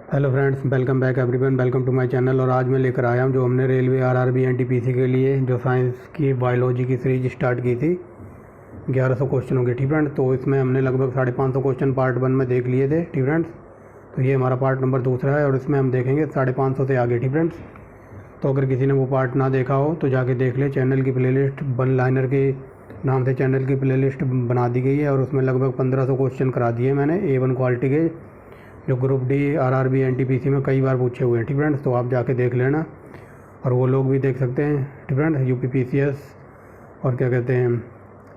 Hello friends, welcome back everyone, welcome to my channel. और आज मैं लेकर आया हूँ जो हमने रेलवे आरआरबी एनटीपीसी के लिए जो साइंस की बायोलॉजी की सीरीज स्टार्ट की थी 1100 क्वेश्चनों की। ठीक फ्रेंड्स, तो इसमें हमने लगभग 550 क्वेश्चन पार्ट 1 में देख लिए थे। ठीक फ्रेंड्स, तो ये हमारा पार्ट नंबर दूसरा है और इसमें हम देखेंगे 550 से आगे। ठीक फ्रेंड्स, तो अगर किसी ने वो पार्ट ना देखा हो तो जाके देख ले। चैनल की प्लेलिस्ट वन लाइनर के नाम से चैनल की प्लेलिस्ट बना दी गई है और उसमें लगभग 1500 क्वेश्चन करा दिए मैंने A1 क्वालिटी के, जो ग्रुप डी आरआरबी एनटीपीसी में कई बार पूछे हुए हैं। ठीक फ्रेंड्स, तो आप जाके देख लेना और वो लोग भी देख सकते हैं। ठीक फ्रेंड्स, यूपीपीसीएस और क्या कहते हैं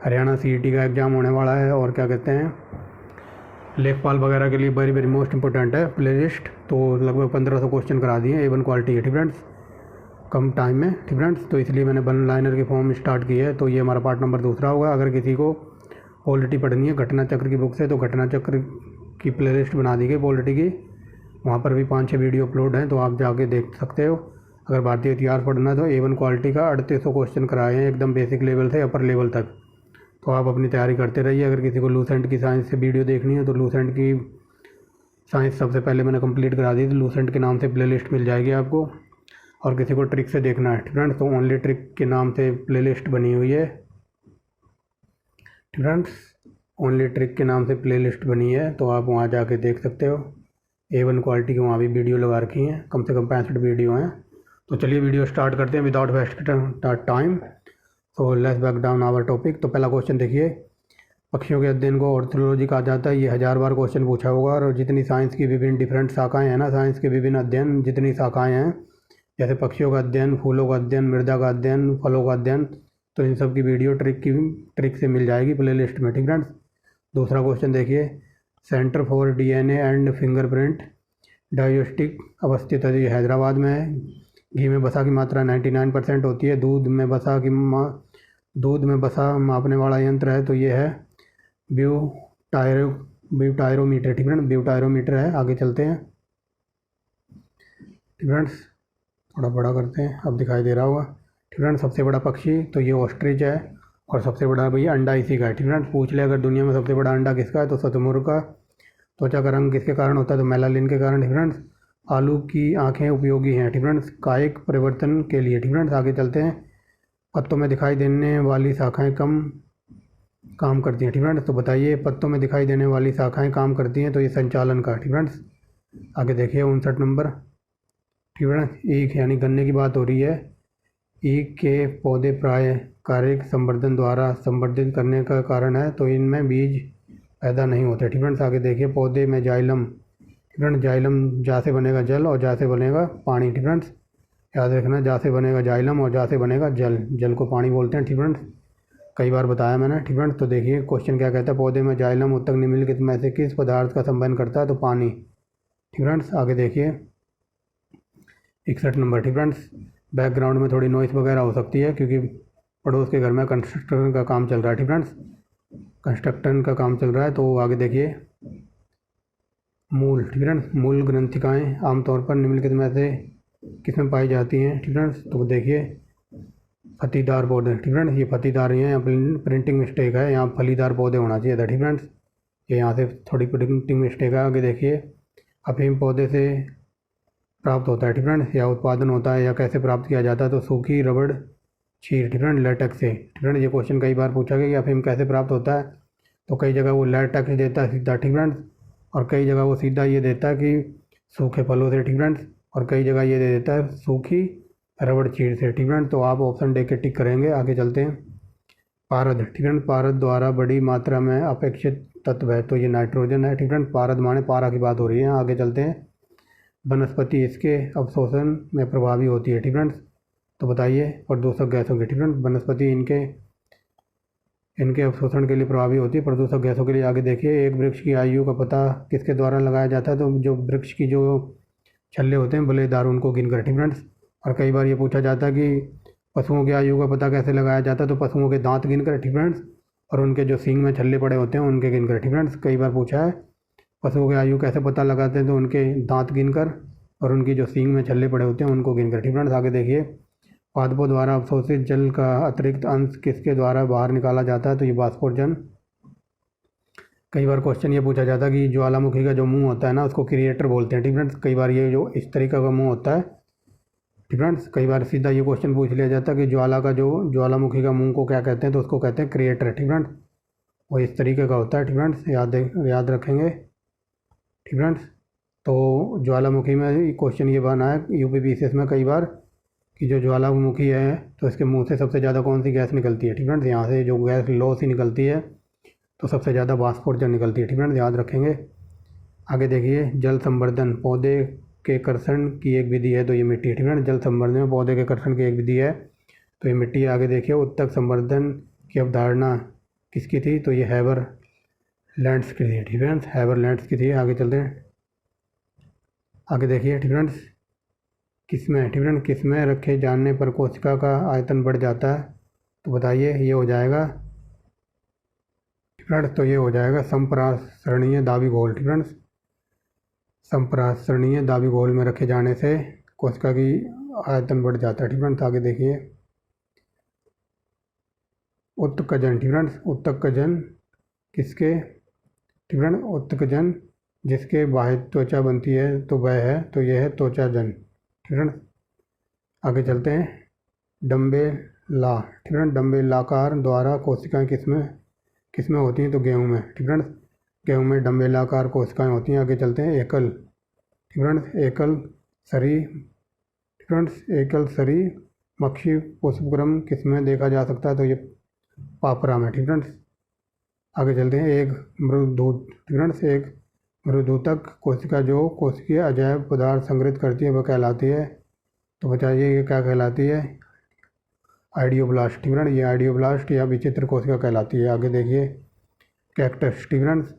हरियाणा सीईटी का एग्ज़ाम होने वाला है और क्या कहते हैं लेखपाल वगैरह के लिए वेरी वेरी मोस्ट इंपॉर्टेंट है प्लेलिस्ट। तो लगभग 1500 क्वेश्चन करा दिए A1 क्वालिटी के। ठीक फ्रेंड्स, कम टाइम में। ठीक फ्रेंड्स, तो इसलिए मैंने वन लाइनर की फॉर्म स्टार्ट की है। तो ये हमारा पार्ट नंबर दूसरा होगा। अगर किसी को पॉलिटी पढ़नी है घटना चक्र की बुक से, तो घटना चक्र की प्लेलिस्ट बना दी गई पॉलिटी की, वहाँ पर भी 5-6 वीडियो अपलोड हैं, तो आप जाके देख सकते हो। अगर भारतीय इतिहास पढ़ना है तो A1 क्वालिटी का 3800 क्वेश्चन कराए हैं एकदम बेसिक लेवल से अपर लेवल तक। तो आप अपनी तैयारी करते रहिए। अगर किसी को लूसेंट की साइंस से वीडियो देखनी है तो लूसेंट की साइंस सबसे पहले मैंने कंप्लीट करा दी थी, लूसेंट के नाम से प्लेलिस्ट मिल जाएगी आपको। और किसी को ट्रिक से देखना है फ्रेंड्स, तो ओनली ट्रिक के नाम से प्लेलिस्ट बनी हुई है। फ्रेंड्स, ओनली ट्रिक के नाम से प्लेलिस्ट बनी है, तो आप वहाँ जाके देख सकते हो। A1 क्वालिटी की वहाँ भी वीडियो लगा रखी हैं, कम से कम 65 वीडियो हैं। तो चलिए वीडियो स्टार्ट करते हैं without waste time. So let's back down our topic. तो पहला क्वेश्चन देखिए, पक्षियों के अध्ययन को ऑर्थोलॉजी कहा जाता है। ये 1000 बार क्वेश्चन पूछा होगा। और जितनी साइंस की विभिन्न डिफरेंट शाखाएँ हैं ना, साइंस के विभिन्न अध्ययन जितनी शाखाएँ हैं, जैसे पक्षियों का अध्ययन, फूलों का अध्ययन, मृदा का अध्ययन, फलों का अध्ययन, तो इन सब की वीडियो ट्रिक से मिल जाएगी प्लेलिस्ट में। ठीक फ्रेंड्स, दूसरा क्वेश्चन देखिए, centre for DNA and fingerprint diagnostic अवस्थित है। ये हैदराबाद में है। घी में वसा की मात्रा 99% होती है। दूध में वसा मापने वाला यंत्र है तो ये है ब्यूटायरोमीटर। ठीक है, ब्यूटायरोमीटर है। आगे चलते हैं। ठीक फ्रेंड्स, थोड़ा बड़ा करते हैं, अब दिखाई दे रहा होगा। ठीक फ्रेंड्स, सबसे बड़ा पक्षी तो ये ऑस्ट्रिच है और सबसे बड़ा भैया अंडा इसी का है। ठीक फ्रेंड्स, पूछ ले अगर दुनिया में सबसे बड़ा अंडा किसका है तो शतुरमुर्ग का। त्वचा का रंग किसके कारण होता है तो मेलानिन के कारण। ठीक फ्रेंड्स, आलू की आंखें उपयोगी हैं। ठीक फ्रेंड्स, कायिक परिवर्तन के लिए। ठीक फ्रेंड्स, आगे चलते हैं। पत्तों में दिखाई देने वाली शाखाएं कम काम करती हैं। ठीक फ्रेंड्स, तो बताइए पत्तों में दिखाई देने वाली शाखाएं काम करती हैं तो ये संचालन का। ठीक फ्रेंड्स, आगे देखिए 59 नंबर। ठीक फ्रेंड्स, ईख यानी गन्ने की बात हो रही है। ईख के पौधे प्राय कार्य संवर्धन द्वारा संवर्धित करने का कारण है तो इनमें बीज पैदा नहीं होते। ठीक फ्रेंड्स, आगे देखिए पौधे में जाइलम। ठीक फ्रेंड्स, जाइलम जा से बनेगा जल और जा से बनेगा पानी। ठीक फ्रेंड्स, याद रखना, जा से बनेगा जाइलम और जा से बनेगा जल। जल को पानी बोलते हैं। ठीक फ्रेंड्स, कई बार बताया मैंने। ठीक फ्रेंड्स, तो देखिए क्वेश्चन क्या कहता है, पौधे में जाइलम उत्तक निम्नलिखित में से किस पदार्थ का संबंध करता है तो पानी। ठीक फ्रेंड्स, आगे देखिए 61 नंबर। ठीक फ्रेंड्स, बैकग्राउंड में थोड़ी नॉइस वगैरह हो सकती है क्योंकि पड़ोस के घर में कंस्ट्रक्शन का काम चल रहा है। ठीक फ्रेंड्स, कंस्ट्रक्शन का काम चल रहा है। तो आगे देखिए मूल। ठीक फ्रेंड्स, मूल ग्रंथिकाएँ आमतौर पर निम्नलिखित में से किसमें पाई जाती हैं। ठीक फ्रेंड्स, तो देखिए फतीदार पौधे। ठीक फ्रेंड्स, ये फतीदार ही है, यहाँ प्रिंटिंग मिस्टेक है, यहाँ फलीदार पौधे होना चाहिए था। ठीक फ्रेंड्स, ये यहाँ से थोड़ी प्रिंटिंग मिस्टेक है। आगे देखिए अफीम पौधे से प्राप्त होता है। ठीक फ्रेंड्स, या उत्पादन होता है या कैसे प्राप्त किया जाता है तो सूखी रबड़ क्षीर। ठीक फ्रेंड्स, लेटेक्स से। ठीक फ्रेंड्स, ये क्वेश्चन कई बार पूछा गया कि अफीम कैसे प्राप्त होता है तो कई जगह वो लेटेक्स देता है सीधा। ठीक फ्रेंड्स, और कई जगह वो सीधा ये देता है कि सूखे फलों से। ठीक फ्रेंड्स, और कई जगह ये दे देता है सूखी रबड़ चीड़ से। ठीक फ्रेंड्स, तो आप ऑप्शन दे के टिक करेंगे। आगे चलते हैं। पारद। ठीक फ्रेंड्स, पारद द्वारा बड़ी मात्रा में अपेक्षित तत्व है तो ये नाइट्रोजन है। ठीक फ्रेंड्स, पारद माने पारा की बात हो रही है। आगे चलते हैं। वनस्पति इसके अवशोषण में प्रभावी होती है। ठीक फ्रेंड्स, तो बताइए प्रदूषक गैसों की। ठीक फ्रेंड्स, वनस्पति इनके अवशोषण के लिए प्रभावी होती है, प्रदूषक गैसों के लिए। आगे देखिए एक वृक्ष की आयु का पता किसके द्वारा लगाया जाता है तो जो वृक्ष की जो छल्ले होते हैं बलेदार उनको गिनकर। ठीक फ्रेंड्स, और कई बार ये पूछा जाता है कि पशुओं की आयु का पता कैसे लगाया जाता है तो पशुओं के दांत गिनकर। ठीक फ्रेंड्स, और उनके जो सींग में छल्ले पड़े होते हैं उनके गिनकर। ठीक फ्रेंड्स, कई बार पूछा है पशुओं की आयु कैसे पता लगाते हैं तो उनके दांत गिनकर और उनकी जो सींग में छल्ले पड़े होते हैं उनको गिनकर। ठीक फ्रेंड्स, आगे देखिए पादपों द्वारा अवशोषित जल का अतिरिक्त अंश किसके द्वारा बाहर निकाला जाता है तो ये वाष्पोर्जन। कई बार क्वेश्चन ये पूछा जाता है कि ज्वालामुखी का जो मुंह होता है ना उसको क्रिएटर बोलते हैं, ठीक फ्रेंड्स। कई बार ये जो इस तरीके का मुंह होता है, ठीक फ्रेंड्स, कई बार सीधा ये क्वेश्चन पूछ लिया जाता है कि ज्वालामुखी का मुंह को क्या कहते हैं, तो उसको कहते हैं क्रिएटर, ठीक फ्रेंड्स। वो इस तरीके का होता है, ठीक फ्रेंड्स, याद रखेंगे, ठीक फ्रेंड्स। तो ज्वालामुखी में क्वेश्चन ये बना है यूपीपीसीएस में कई बार कि जो ज्वालामुखी है तो इसके मुंह से सबसे ज़्यादा कौन सी गैस निकलती है, ठीक फ्रेंड्स। यहाँ से जो गैस लो सी निकलती है तो सबसे ज़्यादा वाष्पोत्सर्जन निकलती है, ठीक फ्रेंड्स, याद रखेंगे। आगे देखिए, जल संवर्धन पौधे के कर्षण की एक विधि है, तो ये मिट्टी है, ठीक है। जल संवर्धन में पौधे के कर्षण की एक विधि है, तो ये मिट्टी है। आगे देखिए, उत्तक संवर्धन की अवधारणा किसकी थी, तो ये हैबरलैंड्स की थी, ठीक है, हैबरलैंड्स की थी। आगे चलते हैं, आगे देखिए, ठीक फ्रेंड्स, किसमें, ठीक फ्रेंड्स, किसमें रखे जाने पर कोशिका का आयतन बढ़ जाता है, तो बताइए, ये हो जाएगा, ठीक फ्रेंड्स, तो ये हो जाएगा संप्रासरणीय दाबी घोल, ठीक फ्रेंड्स। संप्रासरणीय दाबी घोल में रखे जाने से कोशिका की आयतन बढ़ जाता है, ठीक फ्रेंड्स। आगे देखिए, उत्तकजन, ठीक फ्रेंड्स, उत्तकजन किसके, ठीक फ्रेंड्स, उत्तकजन जिसके बाह्य त्वचा बनती है तो वह है, तो यह है त्वचाजन, ठीक फ्रेंड्स। आगे चलते हैं, डम्बेला, ठीक फ्रेंड्स, डम्बेलाकार द्वारा कोशिकाएं किसमें होती हैं, तो गेहूँ में, ठीक फ्रेंड्स, गेहूँ में डम्बेलाकार कोशिकाएं होती हैं। आगे चलते हैं, एकल, ठीक फ्रेंड्स, एकल सरी, ठीक फ्रेंड्स, एकल सरी मक्षी पुष्पक्रम किसमें देखा जा सकता है, तो ये पापरा में, ठीक फ्रेंड्स। आगे चलते हैं, एक मृदूत, ठीक फ्रेंड्स, एक मृदूतक कोशिका जो कोशिकीय अजैव पदार्थ संग्रहित करती है वह कहलाती है, तो बताइए ये क्या कहलाती है, आइडियोब्लास्ट, ठीक फ्रेंड्स, ये आइडियोब्लास्ट या विचित्र कोशिका कहलाती है। आगे देखिए, कैक्टस, ठीक फ्रेंड्स,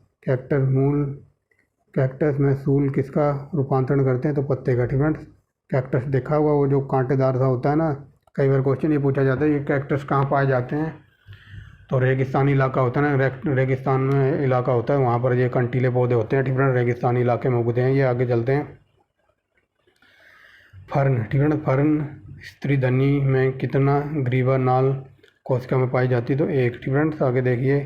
कैक्टस में सूल किसका रूपांतरण करते हैं, तो पत्ते का, ठीक फ्रेंड्स। कैक्टस देखा होगा, वो जो कांटेदार सा होता है ना, कई बार क्वेश्चन ये पूछा जाता है ये कैक्टस कहाँ पाए जाते हैं, तो रेगिस्तानी इलाका होता है ना, रेगिस्तान में इलाका होता है, वहाँ पर ये कंटीले पौधे होते हैं, ठीक फ्रेंड्स, रेगिस्तानी इलाके में उगते हैं ये। आगे चलते हैं, फर्न, ठीक है, फर्न स्त्रीधनी में कितना ग्रीवा नाल कोशिका में पाई जाती है, तो एक, ठीक फ्रेंड्स। आगे देखिए,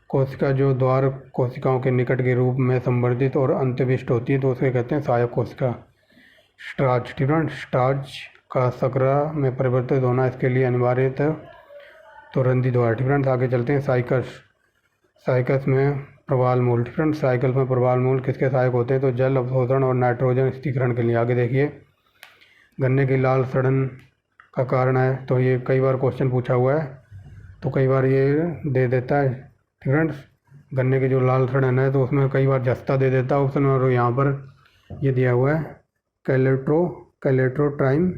कोशिका जो द्वार कोशिकाओं के निकट के रूप में संवर्धित और अंत्यविष्ट होती है तो उसे कहते हैं सहायक कोशिका। स्टार्च, ठीक फ्रेंड्स, स्टार्च का शर्करा में परिवर्तित होना इसके लिए अनिवार्य था, तो रंध्री द्वार, ठीक फ्रेंड्स। आगे चलते हैं, साइकस में प्रवाल मूल, ठीक फ्रेंड्स, साइकल में प्रवाल मूल किसके सहायक होते हैं, तो जल अवशोषण और नाइट्रोजन स्थिरीकरण के लिए। आगे देखिए, गन्ने की लाल सड़न का कारण है, तो ये कई बार क्वेश्चन पूछा हुआ है, तो कई बार ये दे देता है, ठीक फ्रेंड्स, गन्ने की जो लाल सड़न है तो उसमें कई बार जस्ता दे देता है ऑप्शन में, और यहाँ पर ये दिया हुआ है कैलेट्रोट्राइम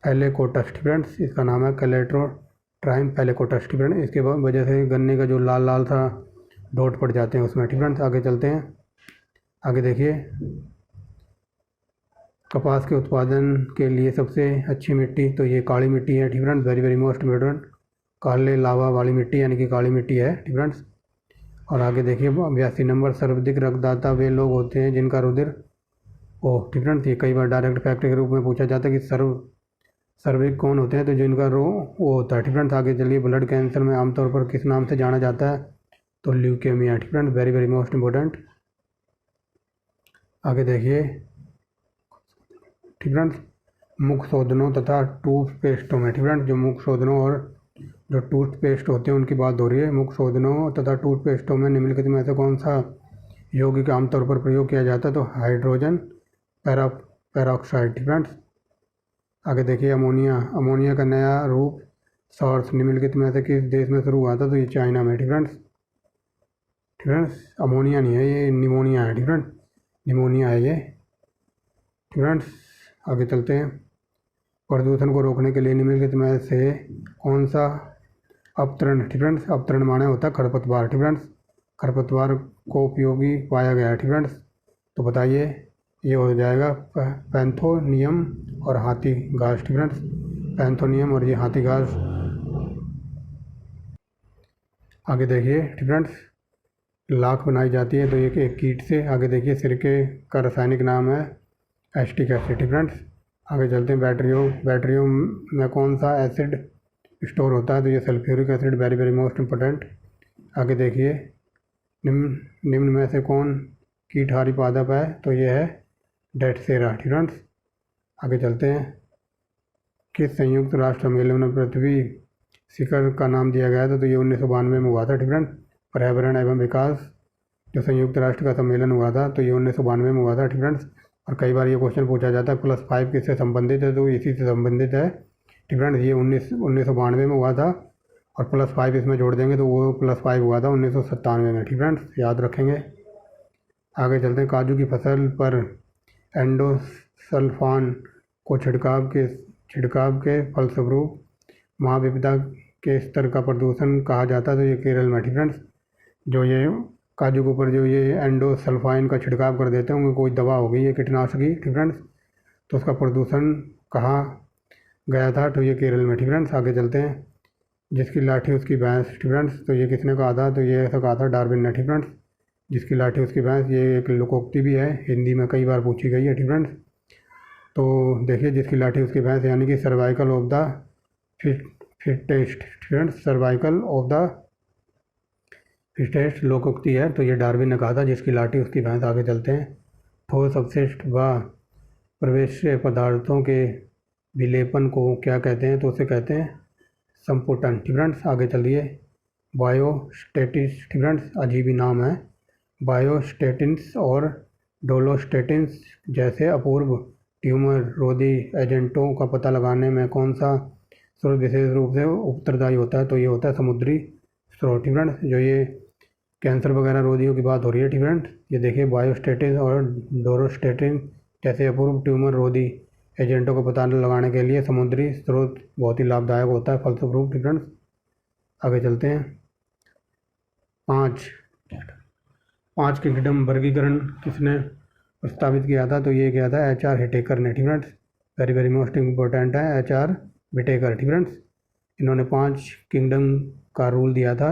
फैलेकोटस, ठीक फ्रेंड्स, इसका नाम है कैलेट्रोट्राइम फैलेकोटस, ठीक फ्रेंड्स। इसके वजह से गन्ने का जो लाल लाल सा डॉट पड़ जाते हैं उसमें, ठीक फ्रेंड्स। आगे चलते हैं, आगे देखिए, कपास के उत्पादन के लिए सबसे अच्छी मिट्टी, तो ये काली मिट्टी है, ठीक फ्रेंड्स, वेरी मोस्ट इम्पोर्टेंट, काले लावा वाली मिट्टी यानी कि काली मिट्टी है, ठीक फ्रेंड्स। और आगे देखिए, 82 नंबर, सर्वाधिक रक्तदाता वे लोग होते हैं जिनका रुधिर ठीक फ्रेंड्स, ये कई बार डायरेक्ट फैक्ट के रूप में पूछा जाता है कि सर्वाधिक कौन होते हैं, तो जिनका वो होता है, ठीक फ्रेंड्स। आगे चलिए, ब्लड कैंसर में आमतौर पर किस नाम से जाना जाता है, तो ल्यूकेमिया, ठीक फ्रेंड्स, वेरी मोस्ट इम्पोर्टेंट। आगे देखिए, ठीक फ्रेंड्स, मुख शोधनों तथा टूथपेस्टों में, ठीक फ्रेंड्स, जो मुख शोधनों और जो टूथपेस्ट होते हैं उनकी बात हो रही है। मुख शोधनों तथा टूथपेस्टों में निम्नलिखित में से कौन सा यौगिक आमतौर पर प्रयोग किया जाता है, तो हाइड्रोजन पेरोक्साइड, ठीक फ्रेंड्स। आगे देखिए, अमोनिया का नया रूप सोर्स निम्नलिखित में से किस देश में शुरू हुआ था, तो ये चाइना में, ठीक फ्रेंड्स, ठीक फ्रेंड्स। अमोनिया नहीं है, ये निमोनिया है, ठीक फ्रेंड्स, निमोनिया है ये, ठीक फ्रेंड्स। आगे चलते हैं, प्रदूषण को रोकने के लिए निम्नलिखित में से कौन सा अपतरण, ठीक फ्रेंड्स, अपतरण माने होता है खरपतवार, ठीक फ्रेंड्स, खरपतवार को उपयोगी पाया गया है, ठीक फ्रेंड्स, तो बताइए, ये हो जाएगा पैंथोनियम और हाथी घास, ठीक फ्रेंड्स, पैंथोनियम और ये हाथी घास। आगे देखिए, ठीक फ्रेंड्स, लाख बनाई जाती है तो ये एक कीट से। आगे देखिए, सिरके का रासायनिक नाम है एसिटिक एसिड, ठीक फ्रेंड्स। आगे चलते हैं, बैटरियों में कौन सा एसिड स्टोर होता है, तो ये sulphuric acid, very most important. आगे देखिए, निम्न में से कौन कीटहारी पादप है? तो ये है डेटसेरा। ठीक फ्रेंड्स, आगे चलते हैं। किस संयुक्त राष्ट्र सम्मेलन में पृथ्वी शिखर का नाम दिया गया था? तो ये 1992 में हुआ था। ठीक फ्रेंड्स, पर्यावरण एवं विकास जो संयुक्त राष्ट्र का सम्मेलन हुआ था, तो ये 1992 में हुआ था। ठीक फ्रेंड्स, और कई बार ये क्वेश्चन पूछा जाता है +5 किससे संबंधित है? तो इसी से संबंधित है। ठीक फ्रेंड्स, ये 1992 में हुआ था और +5 इसमें जोड़ देंगे तो वो +5 हुआ था 1997 में। ठीक फ्रेंड्स, याद रखेंगे। आगे चलते हैं। काजू की फसल पर एंडोसल्फान को छिड़काव के फलस्वरूप महाविपदा के स्तर का प्रदूषण कहा जाता है। तो ये केरल में। ठीक फ्रेंड्स, जो ये काजू के ऊपर जो ये एंडोसल्फाइन का छिड़काव कर देते हैं, उनकी कोई दवा हो गई है कीटनाशकी। ठीक फ्रेंड्स, तो उसका प्रदूषण कहाँ गया था? तो ये केरल में। ठीक फ्रेंड्स, आगे चलते हैं। जिसकी लाठी उसकी भैंस। ठीक फ्रेंड्स, तो ये किसने कहा था? तो ये ऐसा कहा था डार्विन ने। ठीक फ्रेंड्स, जिसकी लाठी उसकी भैंस, ये एक लोकोक्ति भी है, हिंदी में कई बार पूछी गई है। ठीक फ्रेंड्स, तो देखिए, जिसकी लाठी उसकी भैंस यानी कि cervical of the fittest. Friends, cervical of the fittest लोकोक्ति है, तो ये डार्विन ने कहा था, जिसकी लाठी उसकी भैंस। आगे चलते हैं। ठोस अपशिष्ट व प्रवेश्य पदार्थों के विलेपन को क्या कहते हैं? तो उसे कहते हैं संपुटन। ठीक फ्रेंड्स, आगे चलिए। बायोस्टेटिस। ठीक फ्रेंड्स, अजीब ही नाम है। बायोस्टेटिन्स और डोलोस्टेटिन्स जैसे अपूर्व ट्यूमर रोधी एजेंटों का पता लगाने में कौन सा स्रोत विशेष रूप से उत्तरदायी होता है? तो ये होता है समुद्री स्रोत। ठीक फ्रेंड्स, जो ये कैंसर वगैरह रोधियों की बात हो रही है। ठीक फ्रेंड्स, ये देखिए, बायोस्टेटिन और डोरोस्टेटिन जैसे अपूर्व ट्यूमर रोधी एजेंटों को पता लगाने के लिए समुद्री स्रोत बहुत ही लाभदायक होता है, फलस्वरूप। ठीक फ्रेंड्स, आगे चलते हैं। 5 किंगडम वर्गीकरण किसने प्रस्तावित किया था? तो ये किया था HR हिटेकर ने। ठीक फ्रेंड्स, वेरी मोस्ट इम्पोर्टेंट है HR विटेकर। ठीक फ्रेंड्स, इन्होंने 5 किंगडम का रूल दिया था,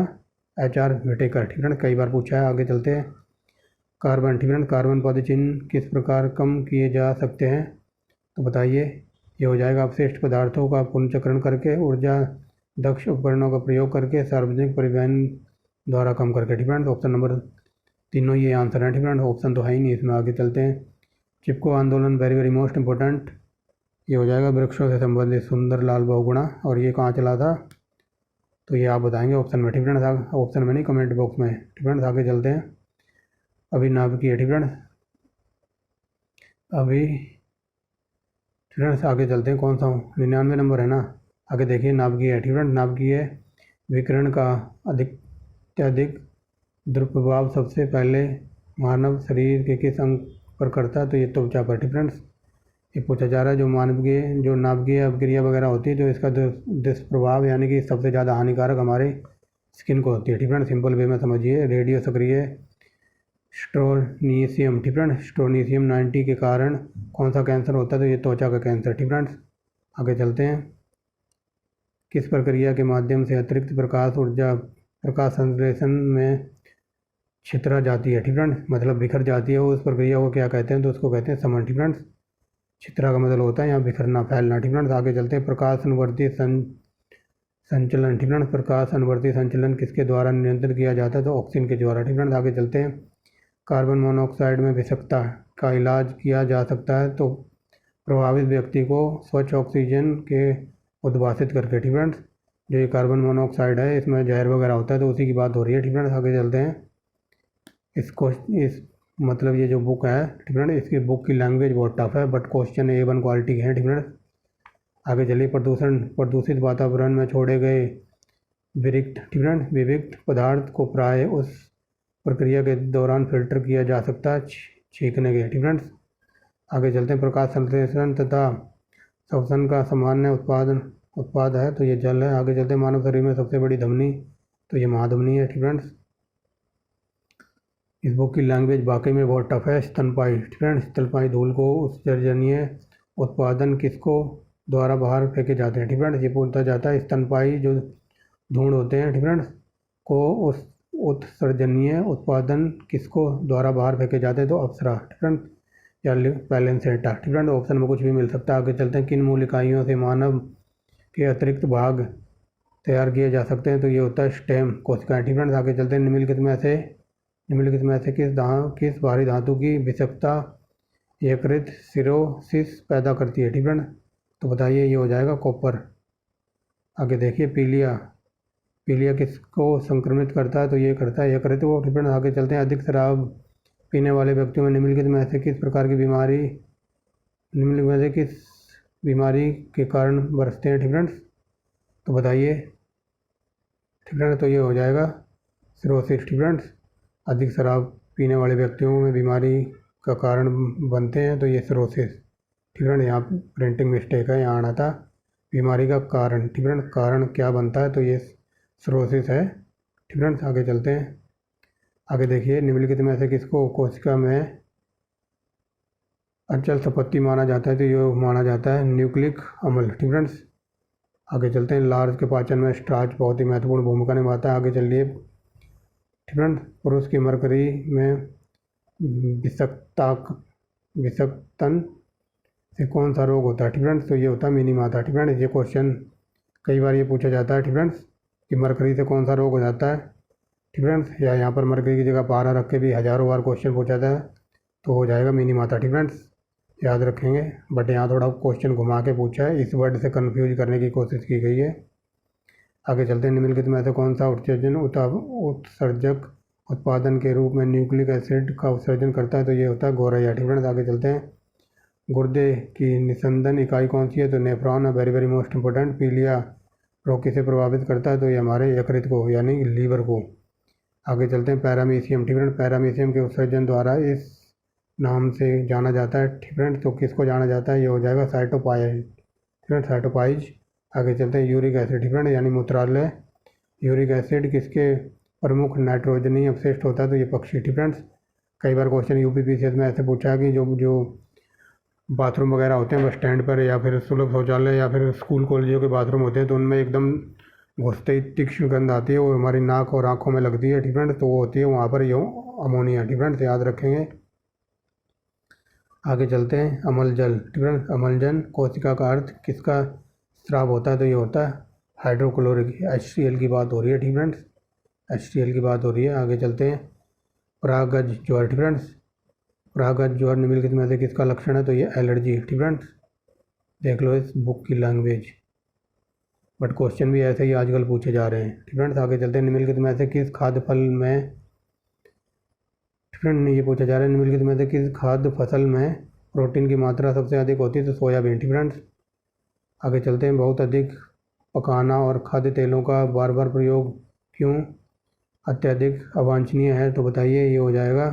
HR विटेकर। ठीक फ्रेंड्स, कई बार पूछा है। आगे चलते हैं। कार्बन। ठीक फ्रेंड्स, कार्बन पदचिह्न किस प्रकार कम किए जा सकते हैं? तो बताइए। ये हो जाएगा अपशिष्ट पदार्थों का पुनर्चक्रण करके, ऊर्जा दक्ष उपकरणों का प्रयोग करके, सार्वजनिक परिवहन द्वारा कम करके। ठीक फ्रेंड्स, ऑप्शन नंबर तीनों ये आंसर है। ठीक फ्रेंड्स, ऑप्शन तो है ही नहीं इसमें। आगे चलते हैं। चिपको आंदोलन वेरी मोस्ट इम्पोर्टेंट, ये हो जाएगा वृक्षों से संबंधित सुंदरलाल बहुगुणा। और ये कहाँ चला था? तो ये आप बताएंगे ऑप्शन में। ठीक फ्रेंड्स, ऑप्शन में नहीं, कमेंट बॉक्स में। ठीक फ्रेंड्स, आगे चलते हैं। अभिनाभिकीय। ठीक फ्रेंड्स, आगे चलते हैं। कौन सा 99 नंबर है ना? आगे देखिए, नाभिकीय। ठीक फ्रेंड्स, नाभिकीय विकिरण का अत्यधिक दुष्प्रभाव सबसे पहले मानव शरीर के किस अंग पर करता है? तो ये त्वचा पर। ठीक फ्रेंड्स, ये पूछा जा रहा है जो नाभिकीय अभिक्रिया वगैरह होती है, जो इसका दुष्प्रभाव यानी कि सबसे ज़्यादा हानिकारक हमारे स्किन को होती है। ठीक फ्रेंड्स, सिंपल वे में समझिए। रेडियो सक्रिय स्ट्रोनीशियम। ठीक फ्रेंड्स, स्ट्रोनीशियम 90 के कारण कौन सा कैंसर होता है? तो ये त्वचा का कैंसर। ठीक फ्रेंड्स, आगे चलते हैं। किस प्रक्रिया के माध्यम से अतिरिक्त प्रकाश संश्लेषण में छितरा जाती है? ठीक फ्रेंड्स, मतलब बिखर जाती है, उस प्रक्रिया को क्या कहते हैं? तो उसको कहते हैं समन। ठीक फ्रेंड्स, छितरा का मतलब होता है यहाँ बिखरना, फैलना। ठीक फ्रेंड्स, आगे चलते हैं। प्रकाश अनुवर्ती संचलन। ठीक फ्रेंड्स, प्रकाश अनुवर्ती संचलन किसके द्वारा नियंत्रित किया जाता है? तो ऑक्सीजन के द्वारा। ठीक फ्रेंड्स, आगे चलते हैं। कार्बन मोनोऑक्साइड में विषाक्तता का इलाज किया जा सकता है, तो प्रभावित व्यक्ति को स्वच्छ ऑक्सीजन के उद्भासित करके। ठीक फ्रेंड्स, जो ये कार्बन मोनोऑक्साइड है, इसमें जहर वगैरह होता है, तो उसी की बात हो रही है। ठीक फ्रेंड्स, आगे चलते हैं। इस मतलब ये जो बुक है, ठीक फ्रेंड्स, इसकी बुक की लैंग्वेज बहुत टफ है, बट क्वेश्चन A1 क्वालिटी के हैं। ठीक फ्रेंड्स, आगे चलिए। प्रदूषित वातावरण में छोड़े गए विविक्त पदार्थ को प्राय उस प्रक्रिया के दौरान फिल्टर किया जा सकता है, छींकने के। ठीक फ्रेंड्स, आगे चलते हैं। प्रकाश संश्लेषण तथा श्वसन का सामान्य उत्पाद है, तो ये जल है। आगे चलते हैं। मानव शरीर में सबसे बड़ी धमनी, तो ये महाधमनी है। ठीक फ्रेंड्स, इस बुक की लैंग्वेज वाकई में बहुत टफ है। स्तनपायी। ठीक फ्रेंड्स, स्तनपायी धूल को उत्सर्जनीय उत्पादन किसको द्वारा बाहर फेंके जाते हैं? ठीक फ्रेंड्स, ये पूछा जाता है। स्तनपायी जो धूल होते हैं, ठीक फ्रेंड्स, को उस उत्सर्जनीय उत्पादन किसको द्वारा बाहर फेंके जाते हैं? तो अप्सरा। ठीक फ्रेंड्स, या पैलेंसेटा। ठीक फ्रेंड्स, ऑप्शन में कुछ भी मिल सकता है। आगे चलते हैं। किन मूल इकाइयों से मानव के अतिरिक्त भाग तैयार किए जा सकते हैं? तो ये होता है स्टेम कोशिकाएं। ठीक फ्रेंड्स, आगे चलते हैं। निम्नलिखित में से निम्नलिखित में से किस भारी धातु की विषाक्तता यकृत सिरोसिस पैदा करती है? ठीक है ना, तो बताइए, ये हो जाएगा कॉपर। आगे देखिए, पीलिया किसको संक्रमित करता है? तो ये करता है यकृत को। ठीक है ना, आगे चलते हैं। अधिक शराब पीने वाले व्यक्तियों में निम्नलिखित में से किस बीमारी के कारण बरसते हैं? ठीक है, तो बताइए। ठीक है ना, तो ये हो जाएगा सिरोसिस। ठीक है, अधिक शराब पीने वाले व्यक्तियों में बीमारी का कारण बनते हैं, तो ये सिरोसिस। ठीक है ना, यहाँ प्रिंटिंग मिस्टेक है, यहाँ आना था बीमारी का कारण। ठीक है ना, कारण क्या बनता है? तो ये सिरोसिस है। ठीक है ना, आगे चलते हैं। आगे देखिए, निम्नलिखित में से किसको कोशिका में अचल संपत्ति माना जाता है? तो ये माना जाता है न्यूक्लिक अम्ल। ठीक है, आगे चलते हैं। लार्ज के पाचन में स्टार्च बहुत ही महत्वपूर्ण भूमिका निभाता है। आगे चलिए। ठीक है, पुरुष की मरकरी में विषाक्तन से कौन सा रोग होता है? ठीक है, तो ये होता है मिनीमाता। ठीक है, ये क्वेश्चन कई बार ये पूछा जाता है। ठीक है, कि मरकरी से कौन सा रोग हो जाता है? ठीक है, या यहाँ पर मरकरी की जगह पारा रख के भी हज़ारों बार क्वेश्चन पूछा जाता है, तो हो जाएगा मिनीमाता। ठीक है, याद रखेंगे। बट यहाँ थोड़ा क्वेश्चन घुमा के पूछा है, इस वर्ड से कन्फ्यूज करने की कोशिश की गई है। आगे चलते हैं। निम्नलिखित में से कौन सा उत्सर्जक उत्पादन के रूप में न्यूक्लिक एसिड का उत्सर्जन करता है? तो ये होता है गोरैया। ठीक है, आगे चलते हैं। गुर्दे की निस्संदन इकाई कौन सी है? तो नेफ्रॉन है, वेरी वेरी मोस्ट इंपॉर्टेंट। पीलिया रोग किसे प्रभावित करता है? तो ये हमारे यकृत को, यानी लीवर को। आगे चलते हैं। पैरामीशियम। ठीक है, पैरामीशियम के उत्सर्जन द्वारा इस नाम से जाना जाता है। ठीक है, तो किसको जाना जाता है? ये हो जाएगा साइटोपाइज। ठीक है, साइटोपाइज। आगे चलते हैं। Uric acid. ठीक है, यानी मूत्रालय। यूरिक एसिड किसके प्रमुख नाइट्रोजनी अपशिष्ट होता है? तो ये पक्षी। ठीक है, कई बार क्वेश्चन यूपीपीसीएस में ऐसे पूछा है कि जो बाथरूम वगैरह होते हैं बस स्टैंड पर, या फिर सुलभ शौचालय, या फिर स्कूल कॉलेजों के बाथरूम होते हैं, तो उनमें एकदम घुसते ही तीक्ष्ण गंध आती है, वो हमारी नाक और आँखों में लगती है। ठीक है, तो वो होती है वहाँ पर ये अमोनिया। ठीक है, याद रखेंगे। आगे चलते हैं। अम्ल जल। ठीक है, अम्लजन कोशिका का अर्थ किसका स्राव होता है? तो ये होता है हाइड्रोक्लोरिक, HCl की बात हो रही है। ठीक है, HCl की बात हो रही है। आगे चलते हैं। परागज ज्वर। ठीक है, परागज ज्वर निम्नलिखित में से किसका लक्षण है? तो ये एलर्जी। ठीक है, देख लो इस बुक की लैंग्वेज। बट क्वेश्चन भी ऐसे ही आजकल पूछे जा रहे हैं। ठीक है, आगे चलते हैं। निम्नलिखित में से किस खाद्य फल में, ठीक है, ये पूछा जा रहा है, निम्नलिखित में से किस खाद्य फसल में प्रोटीन की मात्रा सबसे अधिक होती है? तो सोयाबीन। ठीक है, आगे चलते हैं। बहुत अधिक पकाना और खाद्य तेलों का बार बार प्रयोग क्यों अत्यधिक अवांछनीय है? तो बताइए, ये हो जाएगा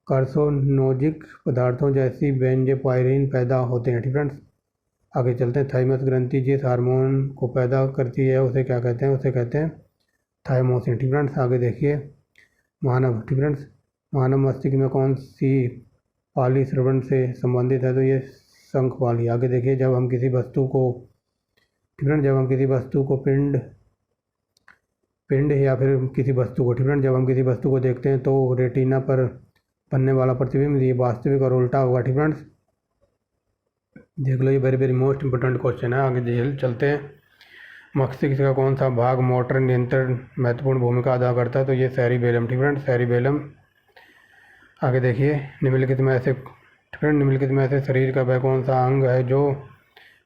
कार्सिनोजिक पदार्थों जैसी बेंजेपायरिन पैदा होते हैं। ठीक है, आगे चलते हैं। थाइमस ग्रंथि जिस हार्मोन को पैदा करती है उसे क्या कहते हैं? उसे कहते हैं थाइमोसिन। ठीक है, आगे देखिए। मानव। ठीक है, मानव मस्तिष्क में कौन सी पाली श्रवण से संबंधित है? तो ये शंख पाली। आगे देखिए। जब हम किसी वस्तु को, ठीक है, जब हम किसी वस्तु को पिंड या फिर किसी वस्तु को, ठीक है, जब हम किसी वस्तु को देखते हैं तो रेटिना पर बनने वाला प्रतिबिंब ये वास्तविक और उल्टा होगा। ठीक है, देख लो, ये very very most important question है। आगे चलते हैं। मस्तिष्क का कौन सा भाग मोटर नियंत्रण महत्वपूर्ण भूमिका अदा करता है? तो ये सेरिबेलम। ठीक है, सेरिबेलम। आगे देखिए। निम्नलिखित में ऐसे, ठीक है, निम्नलिखित में ऐसे शरीर का वह कौन सा अंग है जो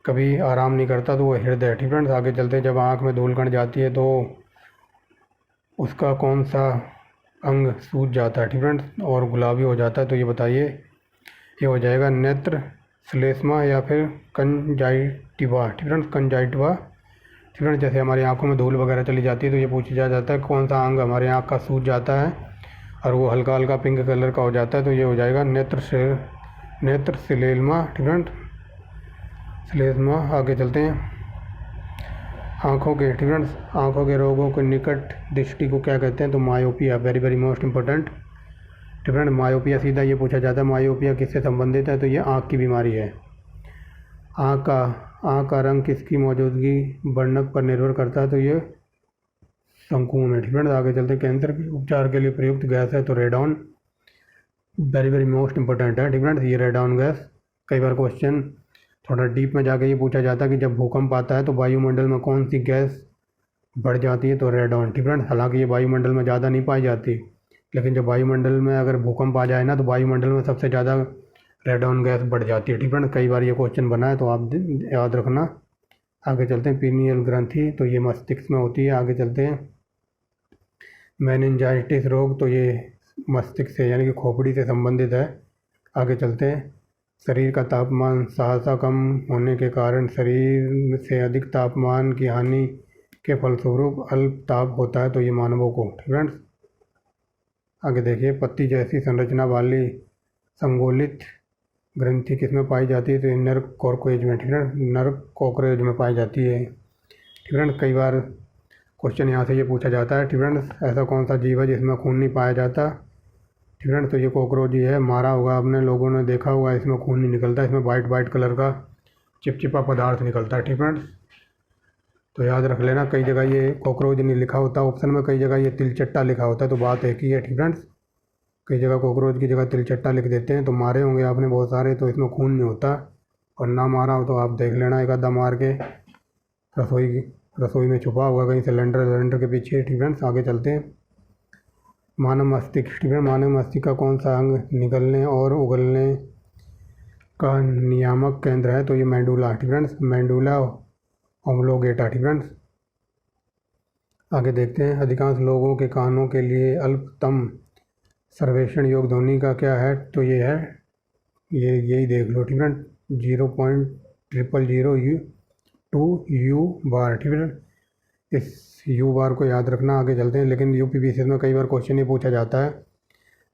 कभी आराम नहीं करता? तो वो हृदय। ठीक है, आगे चलते हैं। जब आँख में धूलकण जाती है तो उसका कौन सा अंग सूज जाता है? ठीक है, और गुलाबी हो जाता है? तो ये बताइए। ये हो जाएगा नेत्र श्लेष्मा या फिर कंजाइटिवा। ठीक है, कंजाइटिवा। ठीक है, जैसे हमारी आंखों में धूल वगैरह चली जाती है तो ये पूछा जाता है कौन सा अंग हमारे आँख का सूज जाता है और वो हल्का हल्का पिंक कलर का हो जाता है? तो ये हो जाएगा नेत्र श्लेष्मा। ठीक है, श्लेष्मा। आगे चलते हैं। आँखों के, ठीक है, आँखों के रोगों को निकट दृष्टि को क्या कहते हैं? तो myopia. Very very most important. ठीक है, मायोपिया सीधा ये पूछा जाता है मायोपिया किससे संबंधित है? तो ये आँख की बीमारी है। आँख का रंग किसकी मौजूदगी वर्णक पर निर्भर करता है? तो ये शंकुओं में। ठीक है, आगे चलते। कैंसर के उपचार के लिए प्रयुक्त गैस है? तो radon. Very very most important है। ठीक है, ये रेडॉन गैस। कई बार क्वेश्चन थोड़ा डीप में जाके ये पूछा जाता है कि जब भूकंप आता है तो वायुमंडल में कौन सी गैस बढ़ जाती है? तो रेडॉन। ठीक है, हालांकि ये वायुमंडल में ज़्यादा नहीं पाई जाती, लेकिन जब वायुमंडल में अगर भूकंप आ जाए ना, तो वायुमंडल में सबसे ज़्यादा रेडॉन गैस बढ़ जाती है, ठीक है। कई बार ये क्वेश्चन बना है, तो आप याद रखना। आगे चलते हैं। पीनियल ग्रंथि, तो ये मस्तिष्क में होती है। आगे चलते हैं। मेनिंजाइटिस रोग, तो ये मस्तिष्क से यानी कि खोपड़ी से संबंधित है। आगे चलते हैं। शरीर का तापमान सहसा कम होने के कारण शरीर से अधिक तापमान की हानि के फलस्वरूप अल्प ताप होता है, तो ये मानवों को, ठीक है। आगे देखिए। पत्ती जैसी संरचना वाली संगोलित ग्रंथि किसमें पाई जाती है, तो ये नर कॉकरोच में, ठीक है। नर कॉकरोच में पाई जाती है, ठीक है। कई बार क्वेश्चन यहाँ से ये पूछा जाता है, ठीक है। ऐसा कौन सा जीव है जिसमें खून नहीं पाया जाता, ठीक है। तो ये कॉकरोच ही है। मारा होगा आपने, लोगों ने देखा होगा, इसमें खून नहीं निकलता, इसमें वाइट वाइट कलर का चिपचिपा पदार्थ निकलता है, ठीक है। तो याद रख लेना, कई जगह ये कॉकरोच नहीं लिखा होता ऑप्शन में, कई जगह ये तिलचट्टा लिखा होता है, तो बात एक ही है, ठीक है। कई जगह कॉकरोच की जगह तिलचट्टा लिख देते हैं। तो मारे होंगे आपने बहुत सारे, तो इसमें खून नहीं होता। और ना मारा हो तो आप देख लेना, एक आधा मार के रसोई में छुपा हुआ कहीं सिलेंडर के पीछे, ठीक है। आगे चलते हैं। मानव मस्तिष्क, ठीक है। मानव मस्तिष्क का कौन सा अंग निगलने और उगलने का नियामक केंद्र है, तो ये मेडुला, ठीक है। मेडुला ओब्लोंगेटा, ठीक है। आगे देखते हैं। अधिकांश लोगों के कानों के लिए अल्पतम सर्वेक्षण योग ध्वनि का क्या है, तो ये है, यही देख लो, ठीक है। 0.000 बार, ठीक है। इस यू बार को याद रखना। आगे चलते हैं। लेकिन यूपीपीसीएस में कई बार क्वेश्चन ये पूछा जाता है,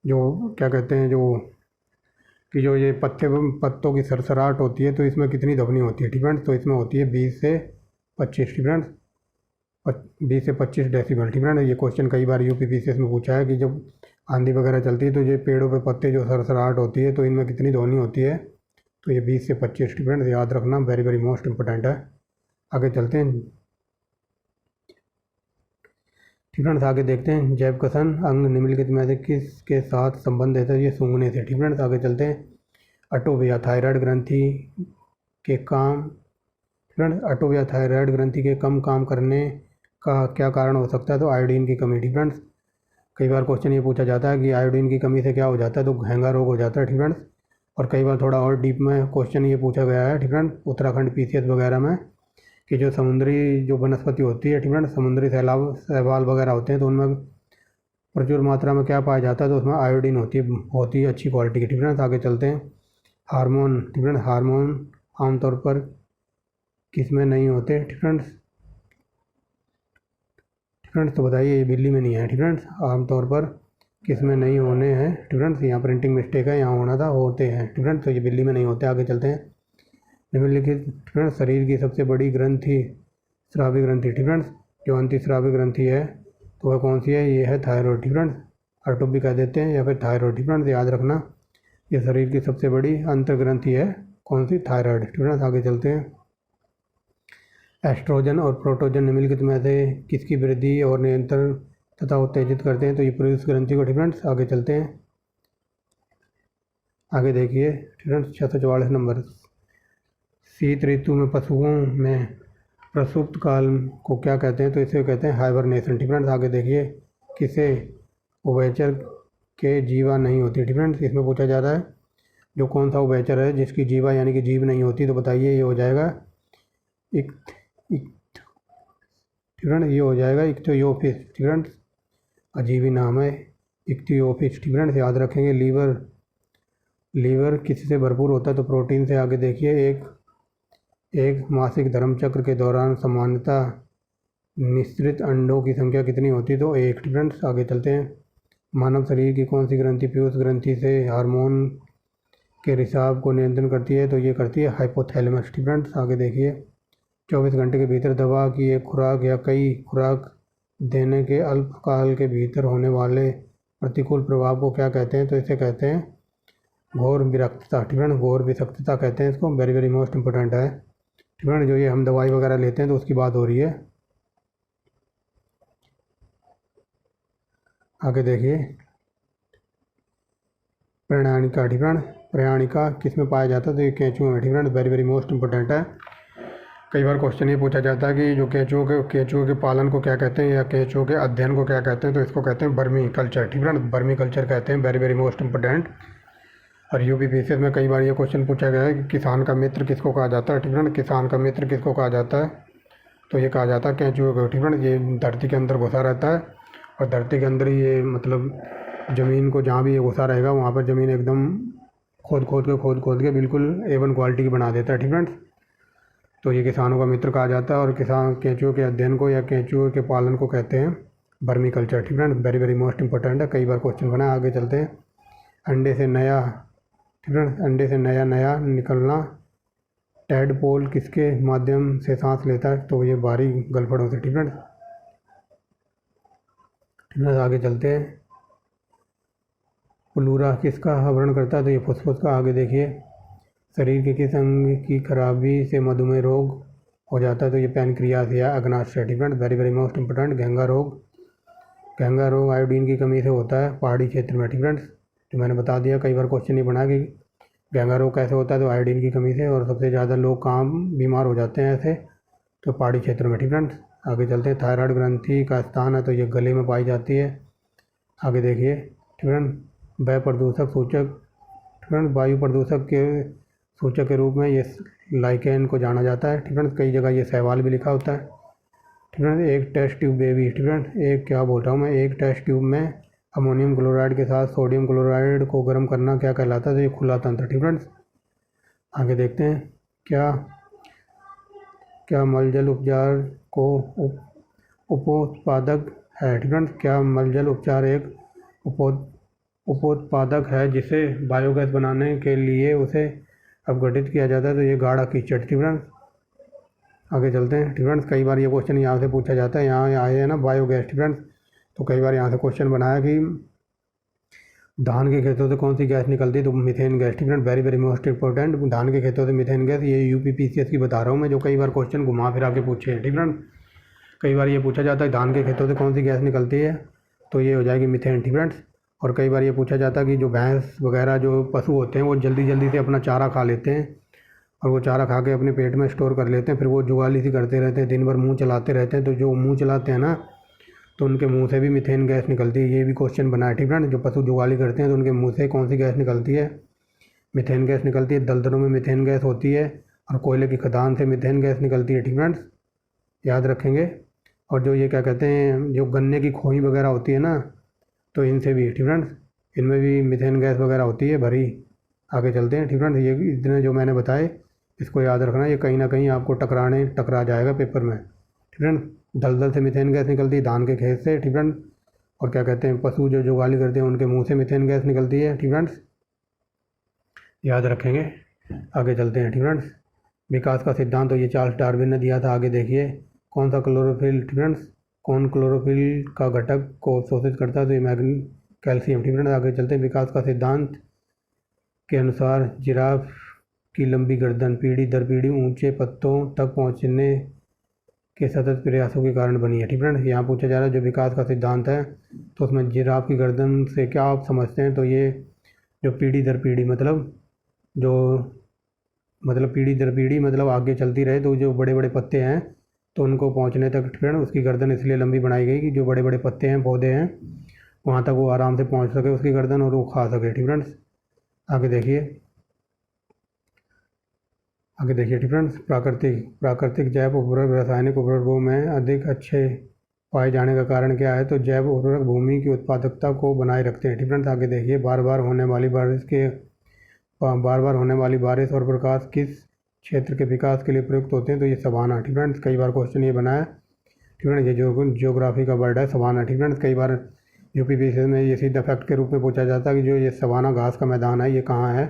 जो क्या कहते हैं, जो ये पत्तों की सरसराहट होती है, तो इसमें कितनी ध्वनि होती है, ठीक है। तो इसमें होती है 20 से 25, ठीक है। 20 से 25 डेसिबल, ठीक है। ये क्वेश्चन कई बार यूपीपीसीएस में पूछा है कि जब आंधी वगैरह चलती है, तो ये पेड़ों पे पत्ते जो सरसराहट होती है, तो इनमें कितनी ध्वनि होती है, तो ये 20 से 25, ठीक है। याद रखना, वेरी वेरी मोस्ट इंपॉर्टेंट है। आगे चलते हैं, ठीक है। आगे देखते हैं। जैव कथन अंग निम्नलिखित में से किसके साथ संबंधित है, ये सूंघने से, ठीक है। आगे चलते हैं। अटोविया थायराइड ग्रंथि के काम, ठीक है। अटोविया थायराइड ग्रंथि के कम काम करने का क्या कारण हो सकता है, तो आयोडीन की कमी, ठीक है। कई बार क्वेश्चन ये पूछा जाता है कि आयोडीन की कमी से क्या हो जाता है, तो घेंगा रोग हो जाता है, ठीक है। और कई बार थोड़ा और डीप में क्वेश्चन ये पूछा गया है, ठीक है, उत्तराखंड पीसीएस वगैरह में, कि जो समुद्री जो वनस्पति होती है, ठीक है, समुद्री शैवाल वगैरह होते हैं, तो उनमें प्रचुर मात्रा में क्या पाया जाता है, तो उसमें आयोडीन होती है अच्छी क्वालिटी की, ठीक है। आगे चलते हैं। हार्मोन, ठीक है। हार्मोन आमतौर पर किस में नहीं होते, ठीक है। फ्रेंड्स, तो बताइए, ये बिल्ली में नहीं है, ठीक है। आमतौर पर किस में नहीं होने हैं, ठीक है। यहाँ प्रिंटिंग मिस्टेक है, यहाँ होना था, होते हैं, ठीक है। तो ये बिल्ली में नहीं होते। आगे चलते हैं। निम्नलिखित, ठीक है, शरीर की सबसे बड़ी ग्रंथि स्रावी ग्रंथि, ठीक है, जो अंतिस्रावी ग्रंथि है, तो वह कौन सी है, ये है थायराइड, ठीक है। अर्टोप भी कह देते हैं, या फिर थायराइड, ठीक है। याद रखना, ये शरीर की सबसे बड़ी अंतर ग्रंथि है, कौन सी, थायराइड, ठीक है। आगे चलते हैं। एस्ट्रोजन और प्रोटोजन निम्नलिखित में से किसकी वृद्धि और नियंत्रण तथा उत्तेजित करते हैं, तो ये पुरुष ग्रंथि को, ठीक है। आगे चलते हैं। आगे देखिए, ठीक है। 644 नंबर। शीत ऋतु में पशुओं में प्रसुप्त काल को क्या कहते हैं, तो इसे कहते हैं हाइबरनेशन, ठीक है। आगे देखिए। किसे उभयचर के जीवा नहीं होती, ठीक है। इसमें पूछा जा रहा है जो कौन सा उभयचर है जिसकी जीवा यानी कि जीव नहीं होती, तो बताइए, ये हो जाएगा ठीक है। ये हो जाएगा इक्थियोफिस, ठीक है। अजीब ही नाम है, इक्थियोफिस, ठीक है। याद रखेंगे। लीवर किससे भरपूर होता है, तो प्रोटीन से। आगे देखिए। एक मासिक धर्मचक्र के दौरान सामान्यतः निःसृत अंडों की संख्या कितनी होती है, तो 1, ठीक है। आगे चलते हैं। मानव शरीर की कौन सी ग्रंथि पीयूष ग्रंथि से हार्मोन के रिसाव को नियंत्रण करती है, तो ये करती है हाइपोथैलेमस, ठीक है। आगे देखिए। 24 घंटे के भीतर दवा की एक खुराक या कई खुराक देने के अल्पकाल के भीतर होने वाले प्रतिकूल प्रभाव को क्या कहते हैं, तो इसे कहते हैं घोर विरक्तता, ठीक है। घोर विषाक्तता कहते हैं इसको, वेरी वेरी मोस्ट इंपॉर्टेंट है, ठीक है। जो ये हम दवाई वगैरह लेते हैं, तो उसकी बात हो रही है। आगे देखिए। प्रयाणिका, ठीक है। प्रयाणिका किस में पाया जाता है, तो ये केंचुए में, ठीक है। वेरी वेरी मोस्ट इंपॉर्टेंट है। कई बार क्वेश्चन ये पूछा जाता है कि जो केंचुओं के पालन को क्या कहते हैं या केंचुओं के अध्ययन को क्या कहते हैं, तो इसको कहते हैं वर्मी कल्चर। ठीक है ना, वर्मी कल्चर कहते हैं, वेरी वेरी मोस्ट इंपॉर्टेंट। और यूपीपीसीएस में कई बार ये क्वेश्चन पूछा गया है कि किसान का मित्र किसको कहा जाता है। ठीक है ना, किसान का मित्र किसको कहा जाता है, तो ये कहा जाता है केंचुओं को। ठीक है ना, ये धरती के अंदर घुसा रहता है और धरती के अंदर ये मतलब ज़मीन को जहाँ भी ये घुसा रहेगा वहाँ पर ज़मीन एकदम खोद के बिल्कुल A1 क्वालिटी की बना देता है। ठीक है, तो ये किसानों का मित्र कहा जाता है। और किसान केंचुओं के अध्ययन को या केंचुओं के पालन को कहते हैं वर्मी कल्चर। ठीक है, वेरी वेरी मोस्ट इंपॉर्टेंट है, कई बार क्वेश्चन बना। आगे चलते हैं। अंडे से नया, ठीक है, अंडे से नया निकलना। टैडपोल किसके माध्यम से सांस लेता है, तो ये बाहरी गलफड़ों से। ठीक है, आगे चलते हैं। प्लूरा किसका आवरण करता है, तो ये फुसफुस का। आगे देखिए। शरीर के किस अंग की खराबी से मधुमेह रोग हो जाता है, तो ये पैनक्रियास या अग्नाशय। ठीक है, वेरी वेरी मोस्ट इंपॉर्टेंट। घेंगा रोग आयोडीन की कमी से होता है पहाड़ी क्षेत्र में। ठीक है, जो मैंने बता दिया, कई बार क्वेश्चन ही बना कि घेंगा रोग कैसे होता है, तो आयोडीन की कमी से। और सबसे ज़्यादा लोग कहाँ बीमार हो जाते हैं ऐसे, तो पहाड़ी क्षेत्र में। ठीक है, आगे चलते हैं। थायराइड ग्रंथि का स्थान है, तो ये गले में पाई जाती है। आगे देखिए। ठीक है, वायु प्रदूषक सूचक, ठीक है, वायु प्रदूषक के सूचक के रूप में ये लाइकेन को जाना जाता है। ठीक है, कई जगह ये सहवाल भी लिखा होता है। ठीक है, एक टेस्ट ट्यूब बेबी, ठीक है, एक क्या बोल रहा हूँ मैं, एक टेस्ट ट्यूब में अमोनियम क्लोराइड के साथ सोडियम क्लोराइड को गर्म करना क्या कहलाता है, तो ये खुला तंत्र। ठीक है, आगे देखते हैं। क्या मलजल उपचार को उपोत्पादक है। ठीक है, क्या मलजल उपचार एक उपोत्पादक है जिसे बायोगैस बनाने के लिए उसे अपघटित किया जाता है, तो ये गाढ़ा कीचड़। ठीक है, आगे चलते हैं। ठीक है, कई बार ये क्वेश्चन यहाँ से पूछा जाता है, यहाँ आए हैं ना बायोगैस। ठीक है, तो कई बार यहाँ से क्वेश्चन बनाया कि धान के खेतों से कौन सी गैस निकलती है, तो मीथेन गैस। ठीक है, वेरी वेरी मोस्ट इंपॉर्टेंट। धान के खेतों से मीथेन गैस, ये यूपीपीसीएस की बता रहा हूँ मैं, जो कई बार क्वेश्चन घुमा फिरा के पूछे हैं। ठीक है, कई बार ये पूछा जाता है धान के खेतों से कौन सी गैस निकलती है, तो ये हो जाएगी मीथेन। ठीक है, और कई बार ये पूछा जाता है कि जो भैंस वगैरह जो पशु होते हैं वो जल्दी से अपना चारा खा लेते हैं और वो चारा खा के अपने पेट में स्टोर कर लेते हैं, फिर वो जुगाली सी करते रहते हैं, दिन भर मुंह चलाते रहते हैं, तो जो मुंह चलाते हैं ना, तो उनके मुंह से भी मीथेन गैस निकलती है। ये भी क्वेश्चन बना है। ठीक है, जो पशु जुगाली करते हैं तो उनके मुंह से कौन सी गैस निकलती है, मीथेन गैस निकलती है। दलदलों में मीथेन गैस होती है और कोयले की खदान से मीथेन गैस निकलती है। ठीक है, याद रखेंगे। और जो ये क्या कहते हैं, जो गन्ने की खोई वगैरह होती है ना, तो इनसे भी, ठीक है, इनमें भी मीथेन गैस वगैरह होती है भरी। आगे चलते हैं। ठीक है, ये इतने जो मैंने बताए इसको याद रखना, ये कहीं ना कहीं आपको टकरा जाएगा पेपर में। ठीक है, दलदल से मीथेन गैस निकलती है, धान के खेत से। ठीक है, और क्या कहते हैं, पशु जो जुगाली करते हैं उनके मुंह से मीथेन गैस निकलती है। ठीक है, याद रखेंगे। आगे चलते हैं। ठीक है, विकास का सिद्धांत तो ये चार्ल्स डार्विन ने दिया था। आगे देखिए। कौन सा क्लोरोफिल, ठीक है, कौन क्लोरोफिल का घटक को अवशोषित करता है, तो ये कैल्शियम। ठीक है, आगे चलते हैं। विकास का सिद्धांत के अनुसार जिराफ की लंबी गर्दन पीढ़ी दर पीढ़ी ऊंचे पत्तों तक पहुंचने के सतत प्रयासों के कारण बनी है। ठीक है, यहाँ पूछा जा रहा है जो विकास का सिद्धांत है, तो उसमें जिराफ की गर्दन से क्या आप समझते हैं, तो ये जो पीढ़ी दर पीढ़ी पीढ़ी दर पीढ़ी मतलब आगे चलती रहे, तो जो बड़े बड़े पत्ते हैं तो उनको पहुँचने तक, ठीक है, उसकी गर्दन इसलिए लंबी बनाई गई कि जो बड़े बड़े पत्ते हैं पौधे हैं वहाँ तक वो आराम से पहुँच सके उसकी गर्दन और वो खा सके। ठीक है, आगे देखिए। ठीक है, प्राकृतिक जैव उर्वरक रासायनिक उर्वरकों में अधिक अच्छे पाए जाने का कारण क्या है, तो जैव उर्वरक भूमि की उत्पादकता को बनाए रखते हैं। ठीक है, आगे देखिए। बार बार होने वाली बारिश और प्रकाश किस क्षेत्र के विकास के लिए प्रयुक्त होते हैं, तो ये सवाना। ठीक है, कई बार क्वेश्चन ये बना है। ठीक है, ये जियोग्राफी का वर्ड है सवाना। ठीक है, कई बार यूपीपीसीएस में ये सीधा फैक्ट के रूप में पूछा जाता है कि जो ये सवाना घास का मैदान है ये कहाँ है,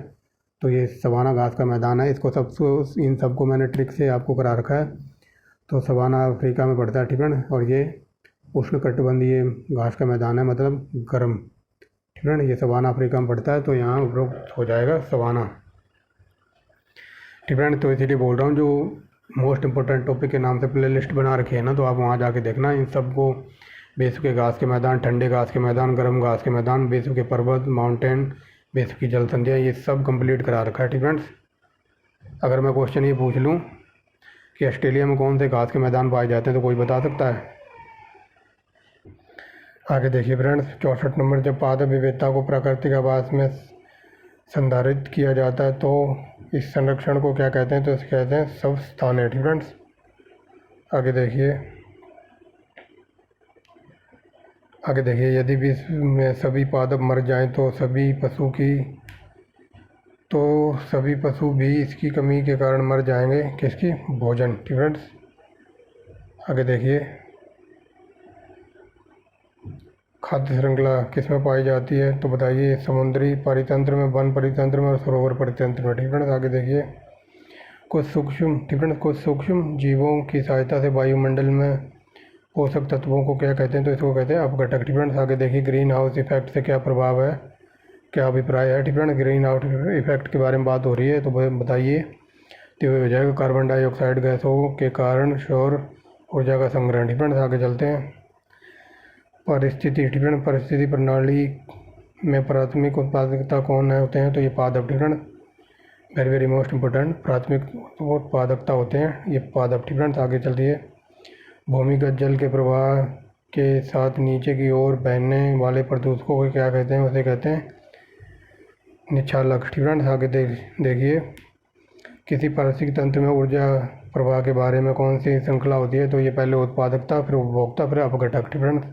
तो ये सवाना घास का मैदान है। इन सबको मैंने ट्रिक से आपको करा रखा है। तो सवाना अफ्रीका में पड़ता है। ठीक है, और ये उष्णकटिबंधीय घास का मैदान है, मतलब गर्म। ठीक है, ये सवाना अफ्रीका में पड़ता है, तो यहाँ उपरोक्त हो जाएगा सवाना। ठीक है, तो इसीलिए बोल रहा हूँ जो मोस्ट इंपॉर्टेंट टॉपिक के नाम से प्ले लिस्ट बना रखी है ना, तो आप वहाँ जाके देखना। इन सबको बेसु के घास के मैदान, ठंडे घास के मैदान, गर्म घास के मैदान, बेसु के पर्वत, माउंटेन, बेसु की जल संधियाँ, ये सब कंप्लीट करा रखा है। ठीक है, अगर मैं क्वेश्चन ये पूछ लूँ कि ऑस्ट्रेलिया में कौन से घास के मैदान पाए जाते हैं, तो कोई बता सकता है? आगे देखिए फ्रेंड्स, 64 नंबर, जब पादप विविधता को प्राकृतिक आवास में संधारित किया जाता है तो इस संरक्षण को क्या कहते हैं? तो इसे कहते हैं स्वस्थानीय फ्रेंड्स। आगे देखिए, यदि विश्व में सभी पादप मर जाएं तो सभी पशु भी इसकी कमी के कारण मर जाएंगे। किसकी? भोजन। ठीक फ्रेंड्स। आगे देखिए, खाद्य श्रृंखला किस में पाई जाती है? तो बताइए, समुद्री परितंत्र में, वन परितंत्र में और सरोवर परितंत्र में। ठीक फ्रेंड्स। आगे देखिए, कुछ सूक्ष्म जीवों की सहायता से वायुमंडल में पोषक तत्वों को क्या कहते हैं? तो इसको कहते हैं अपघटक। ठीक फ्रेंड्स। आगे देखिए, ग्रीन हाउस इफेक्ट से क्या प्रभाव है, क्या अभिप्राय है? ठीक फ्रेंड्स। ग्रीन हाउस इफेक्ट के बारे में बात हो रही है, तो बताइए। तो हो जाएगा कार्बन डाइऑक्साइड गैसों के कारण सौर ऊर्जा का संग्रहण। ठीक फ्रेंड्स। आगे चलते हैं, परिस्थिति प्रणाली में प्राथमिक उत्पादकता कौन होते हैं? तो ये पादप। ठीक friends. Very very most important, प्राथमिक उत्पादकता होते हैं ये पादप। ठीक फ्रेंड्स। आगे चलते, भूमिगत जल के प्रवाह के साथ नीचे की ओर बहने वाले प्रदूषकों को क्या कहते हैं? उसे कहते हैं निच्छालक। ठीक फ्रेंड्स। आगे देखिए, किसी पारिस्थितिक तंत्र में ऊर्जा प्रवाह के बारे में कौन सी श्रृंखला होती है? तो ये पहले उत्पादकता, फिर उपभोक्ता, फिर अपघटक। ठीक फ्रेंड्स।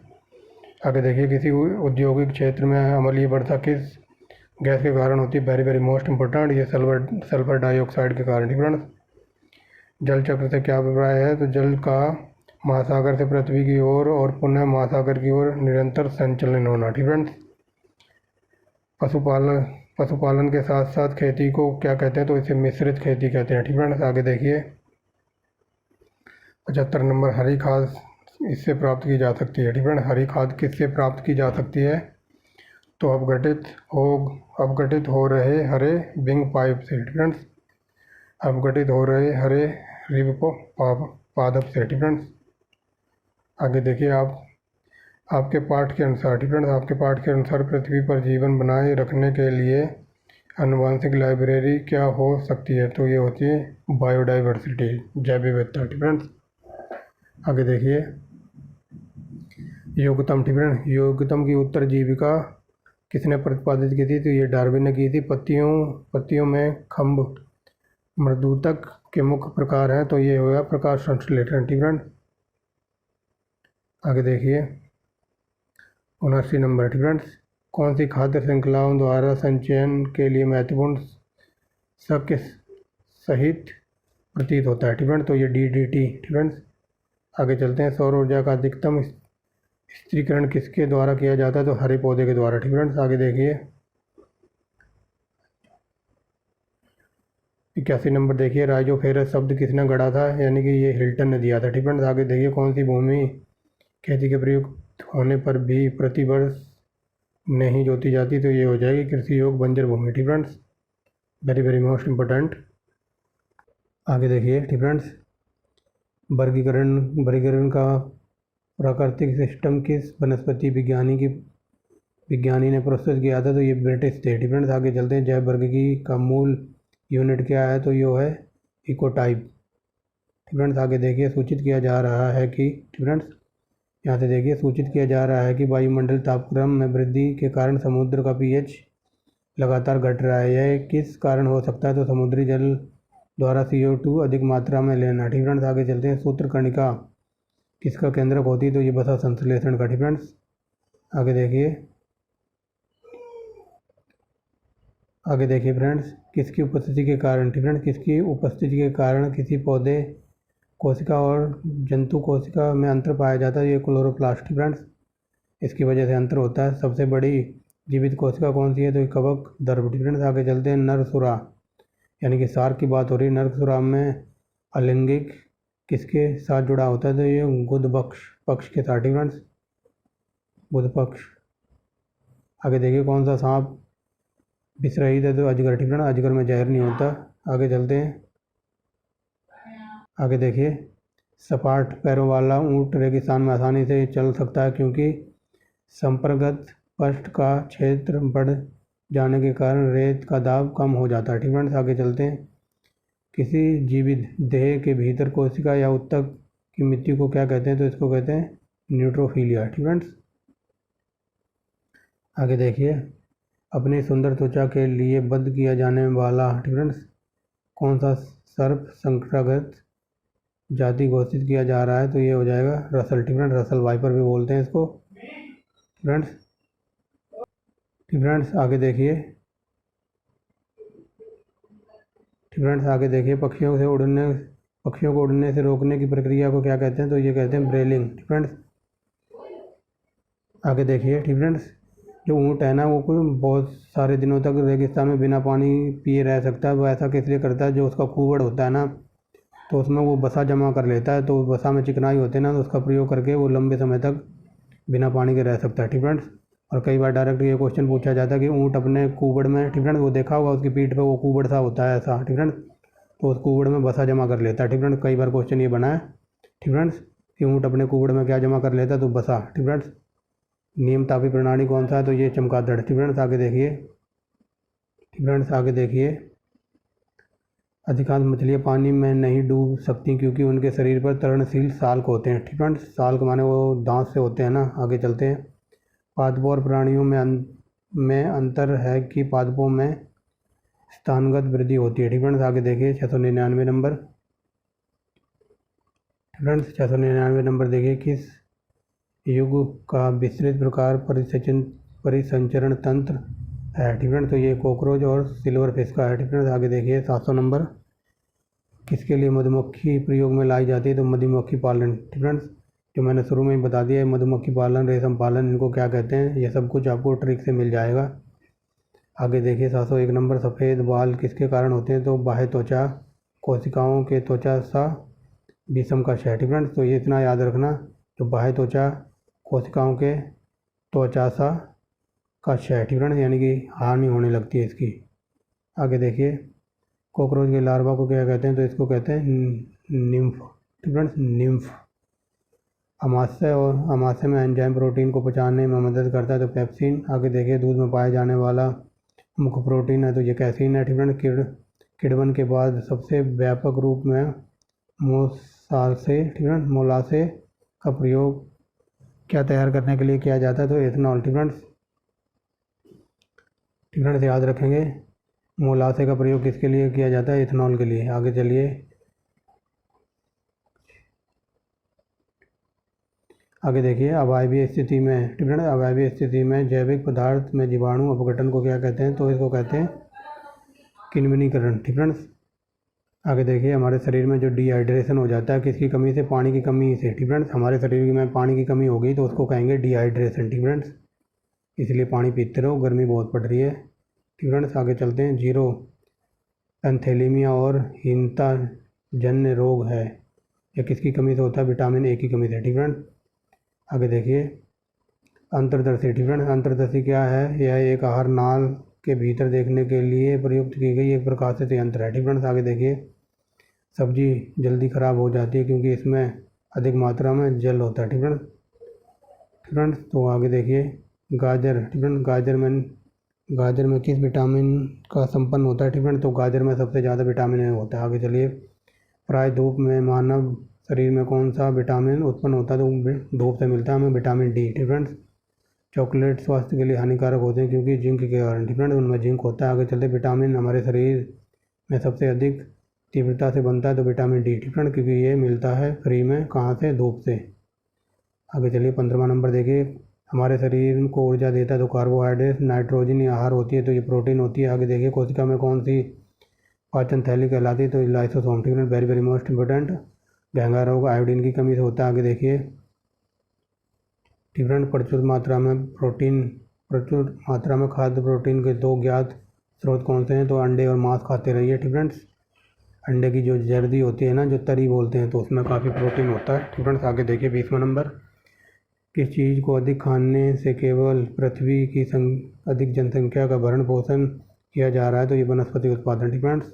आगे देखिए, किसी औद्योगिक क्षेत्र में अम्लीय वर्षा किस गैस के कारण होती है? वेरी वेरी मोस्ट इम्पोर्टेंट, ये सल्फर डाइऑक्साइड के कारण। ठीक फ्रेंड्स। जल चक्र से क्या अभिप्राय है? तो जल का महासागर से पृथ्वी की ओर और पुनः महासागर की ओर निरंतर संचलन होना। ठीक फ्रेंड्स। पशुपालन के साथ साथ खेती को क्या कहते हैं? तो इसे मिश्रित खेती कहते हैं। ठीक फ्रेंड्स। आगे देखिए, 75 नंबर, हरी खाद इससे प्राप्त की जा सकती है। ठीक फ्रेंड्स। हरी खाद किससे प्राप्त की जा सकती है? तो अपघटित हो रहे हरे विंग पाइप से। ठीक फ्रेंड्स। अपघटित हो रहे हरे रिब पादप से। ठीक फ्रेंड्स। आगे देखिए, आपके पाठ के अनुसार, ठीक फ्रेंड्स, आपके पाठ के अनुसार पृथ्वी पर जीवन बनाए रखने के लिए आनुवंशिक लाइब्रेरी क्या हो सकती है? तो ये होती है बायोडाइवर्सिटी, जैव विविधता। ठीक फ्रेंड्स। आगे देखिए, योग्यतम। ठीक फ्रेंड्स। योग्यतम की उत्तर जीविका किसने प्रतिपादित की थी? तो ये डार्विन ने की थी। पत्तियों में खम्भ मृदुतक के मुख्य प्रकार हैं, तो ये होगा प्रकाश संश्लेषण। ठीक फ्रेंड्स। आगे देखिए, 79 नंबर, ठीक फ्रेंड्स, कौन सी खाद्य श्रृंखलाओं द्वारा संचयन के लिए महत्वपूर्ण शक सहित प्रतीत होता है? ठीक फ्रेंड्स। तो ये DDT। ठीक फ्रेंड्स। आगे चलते हैं, सौर ऊर्जा का अधिकतम स्थिरीकरण किसके द्वारा किया जाता है? तो हरे पौधे के द्वारा। ठीक फ्रेंड्स। आगे देखिए, 81 नंबर देखिए, राइजोफेरस शब्द किसने गढ़ा था? यानी कि ये हिल्टन ने दिया था। ठीक फ्रेंड्स। आगे देखिए, कौन सी भूमि खेती के प्रयुक्त होने पर भी प्रतिवर्ष नहीं जोती जाती? तो ये हो जाएगी कृषि योग्य बंजर भूमि। ठीक friends. Very very most important. आगे देखिए, ठीक फ्रेंड्स, वर्गीकरण का प्राकृतिक सिस्टम किस वनस्पति विज्ञानी ने प्रस्तुत किया था? तो ये ब्रिटिश थे। ठीक फ्रेंड्स। आगे चलते हैं, जैव वर्गीकी का मूल यूनिट क्या है? तो ये है इकोटाइप। ठीक फ्रेंड्स। आगे देखिए, सूचित किया जा रहा है कि, ठीक फ्रेंड्स, यहाँ से देखिए, सूचित किया जा रहा है कि वायुमंडल तापक्रम में वृद्धि के कारण समुद्र का pH लगातार घट रहा है। यह किस कारण हो सकता है? तो समुद्री जल द्वारा CO2 अधिक मात्रा में लेना। ठीक फ्रेंड्स। आगे चलते हैं, सूत्रकणिका किसका केंद्रक होती है? तो ये वसा संश्लेषण का। ठीक फ्रेंड्स। आगे देखिए फ्रेंड्स, किसकी उपस्थिति के कारण, ठीक फ्रेंड्स, किसकी उपस्थिति के कारण किसी पौधे कोशिका और जंतु कोशिका में अंतर पाया जाता है? ये क्लोरोप्लास्ट। ठीक फ्रेंड्स, इसकी वजह से अंतर होता है। सबसे बड़ी जीवित कोशिका कौन सी है? तो कवक दर्भ। ठीक फ्रेंड्स। आगे चलते हैं, नरसुरा यानी कि सार की बात हो रही है। नरसुरा में अलिंगिक किसके साथ जुड़ा होता है? तो ये गुद पक्ष के साथ। ठीक फ्रेंड्स, बुध पक्ष। आगे देखिए, कौन सा सांप विषरहित है? तो अजगर। ठीक फ्रेंड्स, अजगर में जहर नहीं होता। आगे चलते हैं, आगे देखिए, सपाट पैरों वाला ऊंट रेगिस्तान में आसानी से चल सकता है क्योंकि संपर्कगत पृष्ठ का क्षेत्र बढ़ जाने के कारण रेत का दाब कम हो जाता है। ठीक फ्रेंड्स। आगे चलते हैं, किसी जीवित देह के भीतर कोशिका या ऊतक की मृत्यु को क्या कहते हैं? तो इसको कहते हैं न्यूट्रोफिलिया। ठीक फ्रेंड्स, आगे देखिए, अपनी सुंदर त्वचा के लिए बंद किया जाने वाला, ठीक फ्रेंड्स, कौन सा सर्प संकरागत जाति घोषित किया जा रहा है? तो ये हो जाएगा रसल। ठीक फ्रेंड्स, रसल वाइपर भी बोलते हैं इसको। फ्रेंड्स, ठीक फ्रेंड्स, आगे देखिए, ठीक फ्रेंड्स, आगे देखिए, पक्षियों को उड़ने से रोकने की प्रक्रिया को क्या कहते हैं? तो ये कहते हैं ब्रेलिंग। ठीक फ्रेंड्स, आगे देखिए, ठीक फ्रेंड्स, जो ऊँट है ना वो कोई बहुत सारे दिनों तक रेगिस्तान में बिना पानी पिए रह सकता है। वो ऐसा किस लिए करता है? जो उसका कूबड़ होता है ना, तो उसमें वो वसा जमा कर लेता है, तो वसा में चिकनाई होती है ना, तो उसका प्रयोग करके वो लंबे समय तक बिना पानी के रह सकता है। ठीक फ्रेंड्स, और कई बार डायरेक्ट ये क्वेश्चन पूछा जाता है कि ऊँट अपने कूबड़ में, ठीक फ्रेंड्स, वो देखा होगा उसकी पीठ पे वो कूबड़ सा होता है ऐसा, ठीक फ्रेंड्स, तो उस कूबड़ में वसा जमा कर लेता है। ठीक फ्रेंड्स, कई बार क्वेश्चन ये बना है, ठीक फ्रेंड्स, कि ऊँट अपने कूबड़ में क्या जमा कर लेता है? तो वसा। ठीक फ्रेंड्स, नियम तापी प्रणाली कौन सा है? तो ये चमगादड़। ठीक फ्रेंड्स, आगे देखिए, ठीक फ्रेंड्स, आगे देखिए, अधिकांश मछलियाँ पानी में नहीं डूब सकती क्योंकि उनके शरीर पर तरणशील साल्क होते हैं। ठीक फ्रेंड्स, साल्क माने वो दांत से होते हैं ना। आगे चलते हैं, पादपों और प्राणियों में अंतर है कि पादपों में स्थानगत वृद्धि होती है। ठीक फ्रेंड्स, आगे देखिए 699 नंबर। फ्रेंड्स, 699 नंबर देखिए, किस युग का विस्तृत प्रकार परिसंचरण तंत्र है? ठीक फ्रेंड्स, तो ये कॉकरोच और सिल्वर फिश का है। ठीक फ्रेंड्स, आगे देखिए 700 नंबर, किसके लिए मधुमक्खी प्रयोग में लाई जाती है? तो मधुमक्खी पालन। ठीक फ्रेंड्स, जो मैंने शुरू में ही बता दिया है, मधुमक्खी पालन, रेशम पालन, इनको क्या कहते हैं? ये सब कुछ आपको ट्रिक से मिल जाएगा। आगे देखिए 701 नंबर, सफ़ेद बाल किसके कारण होते हैं? तो बाह्य त्वचा कोशिकाओं के त्वचा सा विषम का क्षय। ठीक फ्रेंड्स, तो ये इतना याद रखना, जो बाह्य त्वचा कोशिकाओं के त्वचा सा का क्षय, ठीक फ्रेंड्स, यानी कि हानि होने लगती है इसकी। आगे देखिए, कॉकरोच के लार्वा को क्या कहते हैं? तो इसको कहते हैं निम्फ। ठीक फ्रेंड्स, निम्फ। अमाशय में एंजाइम प्रोटीन को पचाने में मदद करता है, तो पेप्सिन। आगे देखिए, दूध में पाया जाने वाला मुख्य प्रोटीन है, तो ये कैसीन है। ठीक फ्रेंड्स, किण्वन के बाद सबसे व्यापक रूप में मोलासे का प्रयोग क्या तैयार करने के लिए किया जाता है? तो एथनॉल। ठीक फ्रेंड्स, याद रखेंगे, मोलासे का प्रयोग किसके लिए किया जाता है? एथनॉल के लिए। आगे चलिए, आगे देखिए, अवायवीय स्थिति में, ठीक है, अवायवीय स्थिति में जैविक पदार्थ में जीवाणु अपघटन को क्या कहते हैं? तो इसको कहते हैं किण्वनीकरण। ठीक फ्रेंड्स, आगे देखिए, हमारे शरीर में जो डिहाइड्रेशन हो जाता है किसकी कमी से? पानी की कमी से। ठीक फ्रेंड्स, हमारे शरीर में पानी की कमी हो गई तो उसको कहेंगे डिहाइड्रेशन। ठीक फ्रेंड्स, इसलिए पानी पीते रहो, गर्मी बहुत पड़ रही है। ठीक फ्रेंड्स, आगे चलते हैं, जीरो एंथेलीमिया और हीनता जन्य रोग है, यह किसकी कमी से होता है? विटामिन ए की कमी से। ठीक फ्रेंड्स, आगे देखिए, अंतर्दर्शी। ठीक फ्रेंड्स, अंतर्दर्शी क्या है? यह एक आहार नाल के भीतर देखने के लिए प्रयुक्त की गई एक प्रकाशित यंत्र है। ठीक फ्रेंड्स, आगे देखिए, सब्जी जल्दी ख़राब हो जाती है क्योंकि इसमें अधिक मात्रा में जल होता है। ठीक फ्रेंड्स, तो आगे देखिए, गाजर। ठीक फ्रेंड्स, गाजर में किस विटामिन का संपन्न होता है? ठीक फ्रेंड्स, तो गाजर में सबसे ज़्यादा विटामिन ए होता है। आगे चलिए, प्राय धूप में मानव शरीर में कौन सा विटामिन उत्पन्न होता है? तो धूप से मिलता है हमें विटामिन डी। ठीक फ्रेंड्स, चॉकलेट स्वास्थ्य के लिए हानिकारक होते हैं क्योंकि जिंक के कारण। ठीक फ्रेंड्स, उनमें जिंक होता है। आगे चलते, विटामिन हमारे शरीर में सबसे अधिक तीव्रता से बनता है, तो विटामिन डी। ठीक फ्रेंड्स, क्योंकि ये मिलता है फ्री में, कहाँ से? धूप से। आगे चलिए, 15वां नंबर देखिए, हमारे शरीर को ऊर्जा देता है, तो कार्बोहाइड्रेट, नाइट्रोजन आहार होती है, तो ये प्रोटीन होती है। आगे देखिए, कोशिका में कौन सी पाचन थैली कहलाती है? तो लाइसोसोम। ठीक है, वेरी वेरी मोस्ट इंपॉर्टेंट। घेंघा रोग आयोडीन की कमी से होता है। आगे देखिए, ठीक है, प्रचुर मात्रा में खाद्य प्रोटीन के दो ज्ञात स्रोत कौन से हैं? तो अंडे और मांस खाते रहिए। ठीक फ्रेंड्स, अंडे की जो जर्दी होती है ना, जो तरी बोलते हैं, तो उसमें काफ़ी प्रोटीन होता है। ठीक फ्रेंड्स, आगे देखिए 20वां नंबर, किस चीज़ को अधिक खाने से केवल पृथ्वी की अधिक जनसंख्या का भरण पोषण किया जा रहा है? तो ये वनस्पति उत्पादन। ठीक फ्रेंड्स,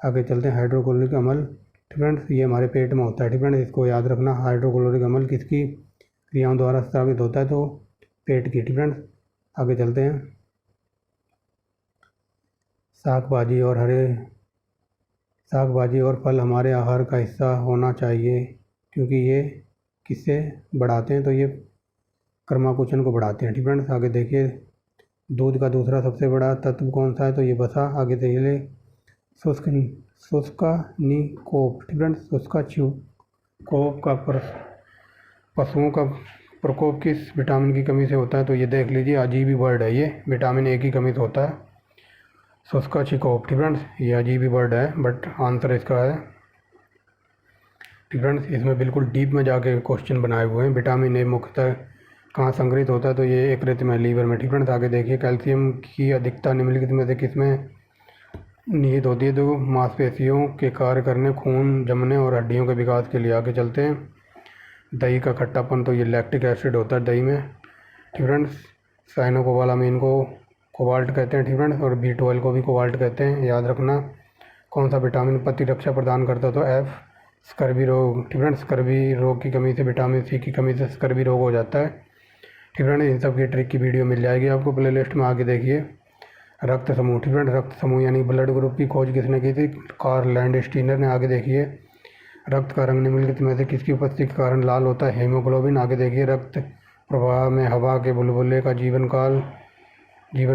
आगे चलते हैं, हाइड्रोक्लोरिक अम्ल। ठीक फ्रेंड्स, ये हमारे पेट में होता है। ठीक फ्रेंड्स, इसको याद रखना, हाइड्रोक्लोरिक अम्ल किसकी क्रियाओं द्वारा स्रावित होता है? तो पेट की। ठीक फ्रेंड्स, आगे चलते हैं, शाक भाजी और हरे साग भाजी और फल हमारे आहार का हिस्सा होना चाहिए क्योंकि ये किससे बढ़ाते हैं, तो ये क्रमाकुचन को बढ़ाते हैं। ठीक फ्रेंड्स, आगे देखिए दूध का दूसरा सबसे बड़ा तत्व कौन सा है, तो ये वसा। आगे देखिए शुष्कानिकोप। ठीक फ्रेंड्स, शुष्कानिकोप का पशुओं का प्रकोप किस विटामिन की कमी से होता है, तो ये देख लीजिए, अजीब ही वर्ड है ये, विटामिन ए की कमी से होता है शुष्कानिकोप। ठीक फ्रेंड्स, ये अजीब ही वर्ड है बट आंसर इसका है। ठीक फ्रेंड्स, इसमें बिल्कुल डीप में जाके क्वेश्चन बनाए हुए हैं। विटामिन ए मुख्यतः कहाँ संग्रहित होता है, तो ये यकृत में, लीवर में। ठीक फ्रेंड्स, आगे देखिए कैल्शियम की अधिकता निम्नलिखित में से किसमें निहित होती है, तो मांसपेशियों के कार्य करने, खून जमने और हड्डियों के विकास के लिए। आगे चलते हैं, दही का खट्टापन, तो ये लैक्टिक एसिड होता है दही में। ठीक फ्रेंड्स, साइनोकोबालामीन को कोबाल्ट कहते हैं। ठीक फ्रेंड्स, और B12 को भी कोबाल्ट कहते हैं, याद रखना। कौन सा विटामिन प्रतिरक्षा प्रदान करता है, तो F। स्कर्वी रोग। ठीक फ्रेंड्स, स्कर्वी रोग की कमी से, विटामिन सी की कमी से स्कर्वी रोग हो जाता है। ठीक फ्रेंड्स, इन सब की ट्रिक की वीडियो मिल जाएगी आपको प्लेलिस्ट में। आगे देखिए रक्त समूह। ठीक फ्रेंड्स, रक्त समूह यानी ब्लड ग्रुप की खोज किसने की थी, कार्ल लैंडस्टीनर ने। आगे देखिए रक्त का रंग निम्नलिखित में से किसकी उपस्थिति के कारण लाल होता है, हीमोग्लोबिन। आगे देखिए रक्त प्रवाह में हवा के बुलबुले का जीवन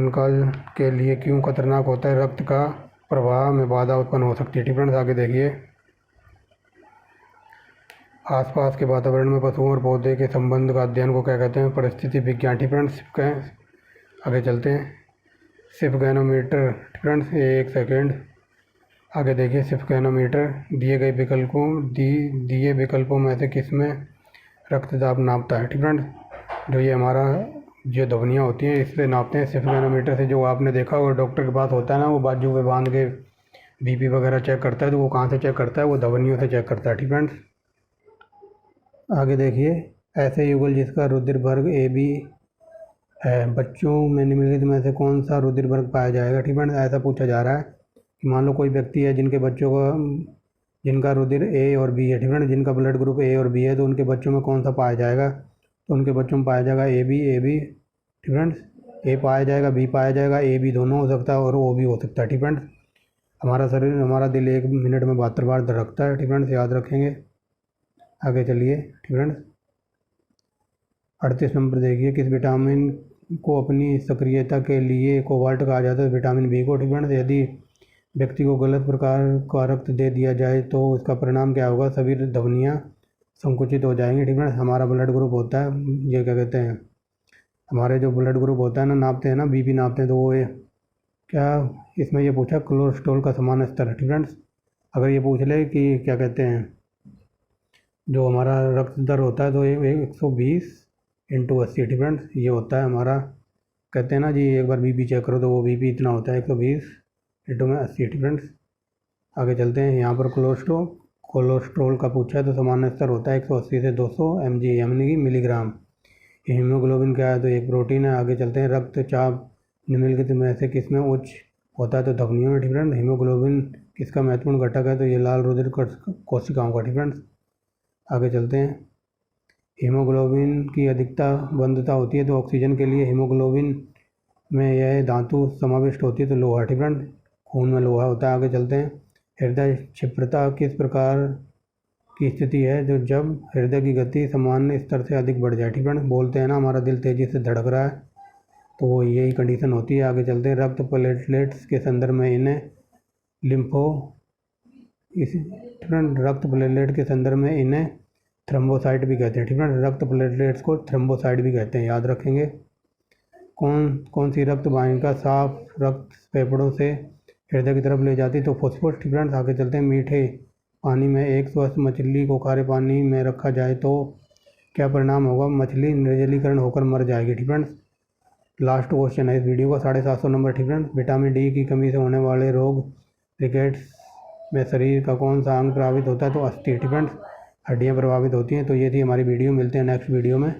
काल के लिए क्यों खतरनाक होता है, रक्त का प्रवाह में बाधा उत्पन्न हो सकती है। ठीक फ्रेंड्स, आगे देखिए आसपास के वातावरण में पशुओं और पौधे के संबंध का अध्ययन को क्या कहते हैं, परिस्थिति विज्ञान। ठीक फ्रेंड्स, आगे चलते हैं स्फिग्नोमीटर। ठीक फ्रेंड्स, एक सेकेंड, आगे देखिए स्फिग्नोमीटर दिए विकल्पों में से किसमें रक्तदाब नापता है। ठीक फ्रेंड्स, जो ये हमारा जो ध्वनियाँ होती हैं इससे नापते हैं स्फिग्नोमीटर से। जो आपने देखा होगा डॉक्टर के पास होता है ना, वो बाजू पे बांध के BP वगैरह चेक करता है, तो वो कहाँ से चेक करता है, वो ध्वनियों से चेक करता है। ठीक फ्रेंड्स, आगे देखिए ऐसे युगल जिसका रुधिर वर्ग AB है, बच्चों में निम्नलिखित में से कौन सा रुधिर वर्ग पाया जाएगा। ठीक फ्रेंड्स, ऐसा पूछा जा रहा है कि मान लो कोई व्यक्ति है जिनके बच्चों का जिनका रुधिर A और B है। ठीक फ्रेंड्स, जिनका ब्लड ग्रुप A और B है, तो उनके बच्चों में कौन सा पाया जाएगा, तो उनके बच्चों में पाया जाएगा AB। ठीक फ्रेंड्स, A पाया जाएगा, B पाया जाएगा, AB दोनों हो सकता है और O भी हो सकता है। ठीक फ्रेंड्स, हमारा दिल 1 मिनट में 72 बार धड़कता है। ठीक फ्रेंड्स, याद रखेंगे। आगे चलिए। ठीक फ्रेंड्स, 38 नंबर देखिए किस विटामिन को अपनी सक्रियता के लिए कोबाल्ट कहा जाता है, विटामिन B को। ठीक फ्रेंड्स, यदि व्यक्ति को गलत प्रकार का रक्त दे दिया जाए तो उसका परिणाम क्या होगा, सभी ध्वनियाँ संकुचित हो जाएंगी। ठीक फ्रेंड्स, हमारा ब्लड ग्रुप होता है, ये क्या कहते हैं, हमारे जो ब्लड ग्रुप होता है ना, नापते हैं ना, BP नापते हैं, तो वो क्या इसमें ये पूछा कोलेस्ट्रॉल का समान स्तर। ठीक फ्रेंड्स, अगर ये पूछ ले कि क्या कहते हैं जो हमारा रक्त दर होता है, तो 120/80। ठीक फ्रेंड्स, ये होता है हमारा, कहते हैं ना जी एक बार BP चेक करो तो वो BP इतना होता है 120/80। ठीक फ्रेंड्स, आगे चलते हैं। यहाँ पर कोलेस्ट्रॉल का पूछा है, तो सामान्य स्तर होता है 180 से 200 mg यानी कि मिलीग्राम। हीमोग्लोबिन क्या है, तो एक प्रोटीन है। आगे चलते हैं रक्तचाप निम्नलिखित में से किसमें उच्च होता है, तो ध्वनियों में। ठीक फ्रेंड्स, हीमोग्लोबिन किसका महत्वपूर्ण घटक है, तो ये लाल रुधिर कोशिकाओं का। ठीक फ्रेंड्स, आगे चलते हैं। हीमोग्लोबिन की अधिकता बंधता होती है, तो ऑक्सीजन के लिए हीमोग्लोबिन में यह धातु समाविष्ट होती है, तो लोहा। ठीक फ्रेंड्स, खून में लोहा होता है। आगे चलते हैं। हृदय क्षिप्रता किस प्रकार की स्थिति है, जो जब हृदय की गति सामान्य स्तर से अधिक बढ़ जाए। ठीक फ्रेंड्स, बोलते हैं ना हमारा दिल तेज़ी से धड़क रहा है, तो वो यही कंडीशन होती है। आगे चलते हैं। रक्त प्लेटलेट्स के संदर्भ में इन्हें रक्त प्लेटलेट के संदर्भ में इन्हें थ्रोम्बोसाइट भी कहते हैं। ठीक है, रक्त प्लेटलेट्स को थ्रोम्बोसाइट भी कहते हैं, याद रखेंगे। कौन सी रक्त वाहिका साफ रक्त फेफड़ों से हृदय की तरफ ले जाती है, तो फॉस्फोरस। ठीक है, आगे चलते हैं। मीठे पानी में एक स्वस्थ मछली को खारे पानी में रखा जाए तो क्या परिणाम होगा, मछली निर्जलीकरण होकर मर जाएगी। ठीक है, लास्ट क्वेश्चन है इस वीडियो का, 750 नंबर। ठीक है, विटामिन D की कमी से होने वाले रोग रिकेट्स में शरीर का कौन सा अंग प्रभावित होता है, तो अस्थि। ठीक है, हड्डियाँ प्रभावित होती हैं। तो ये थी हमारी वीडियो, मिलते हैं नेक्स्ट वीडियो में।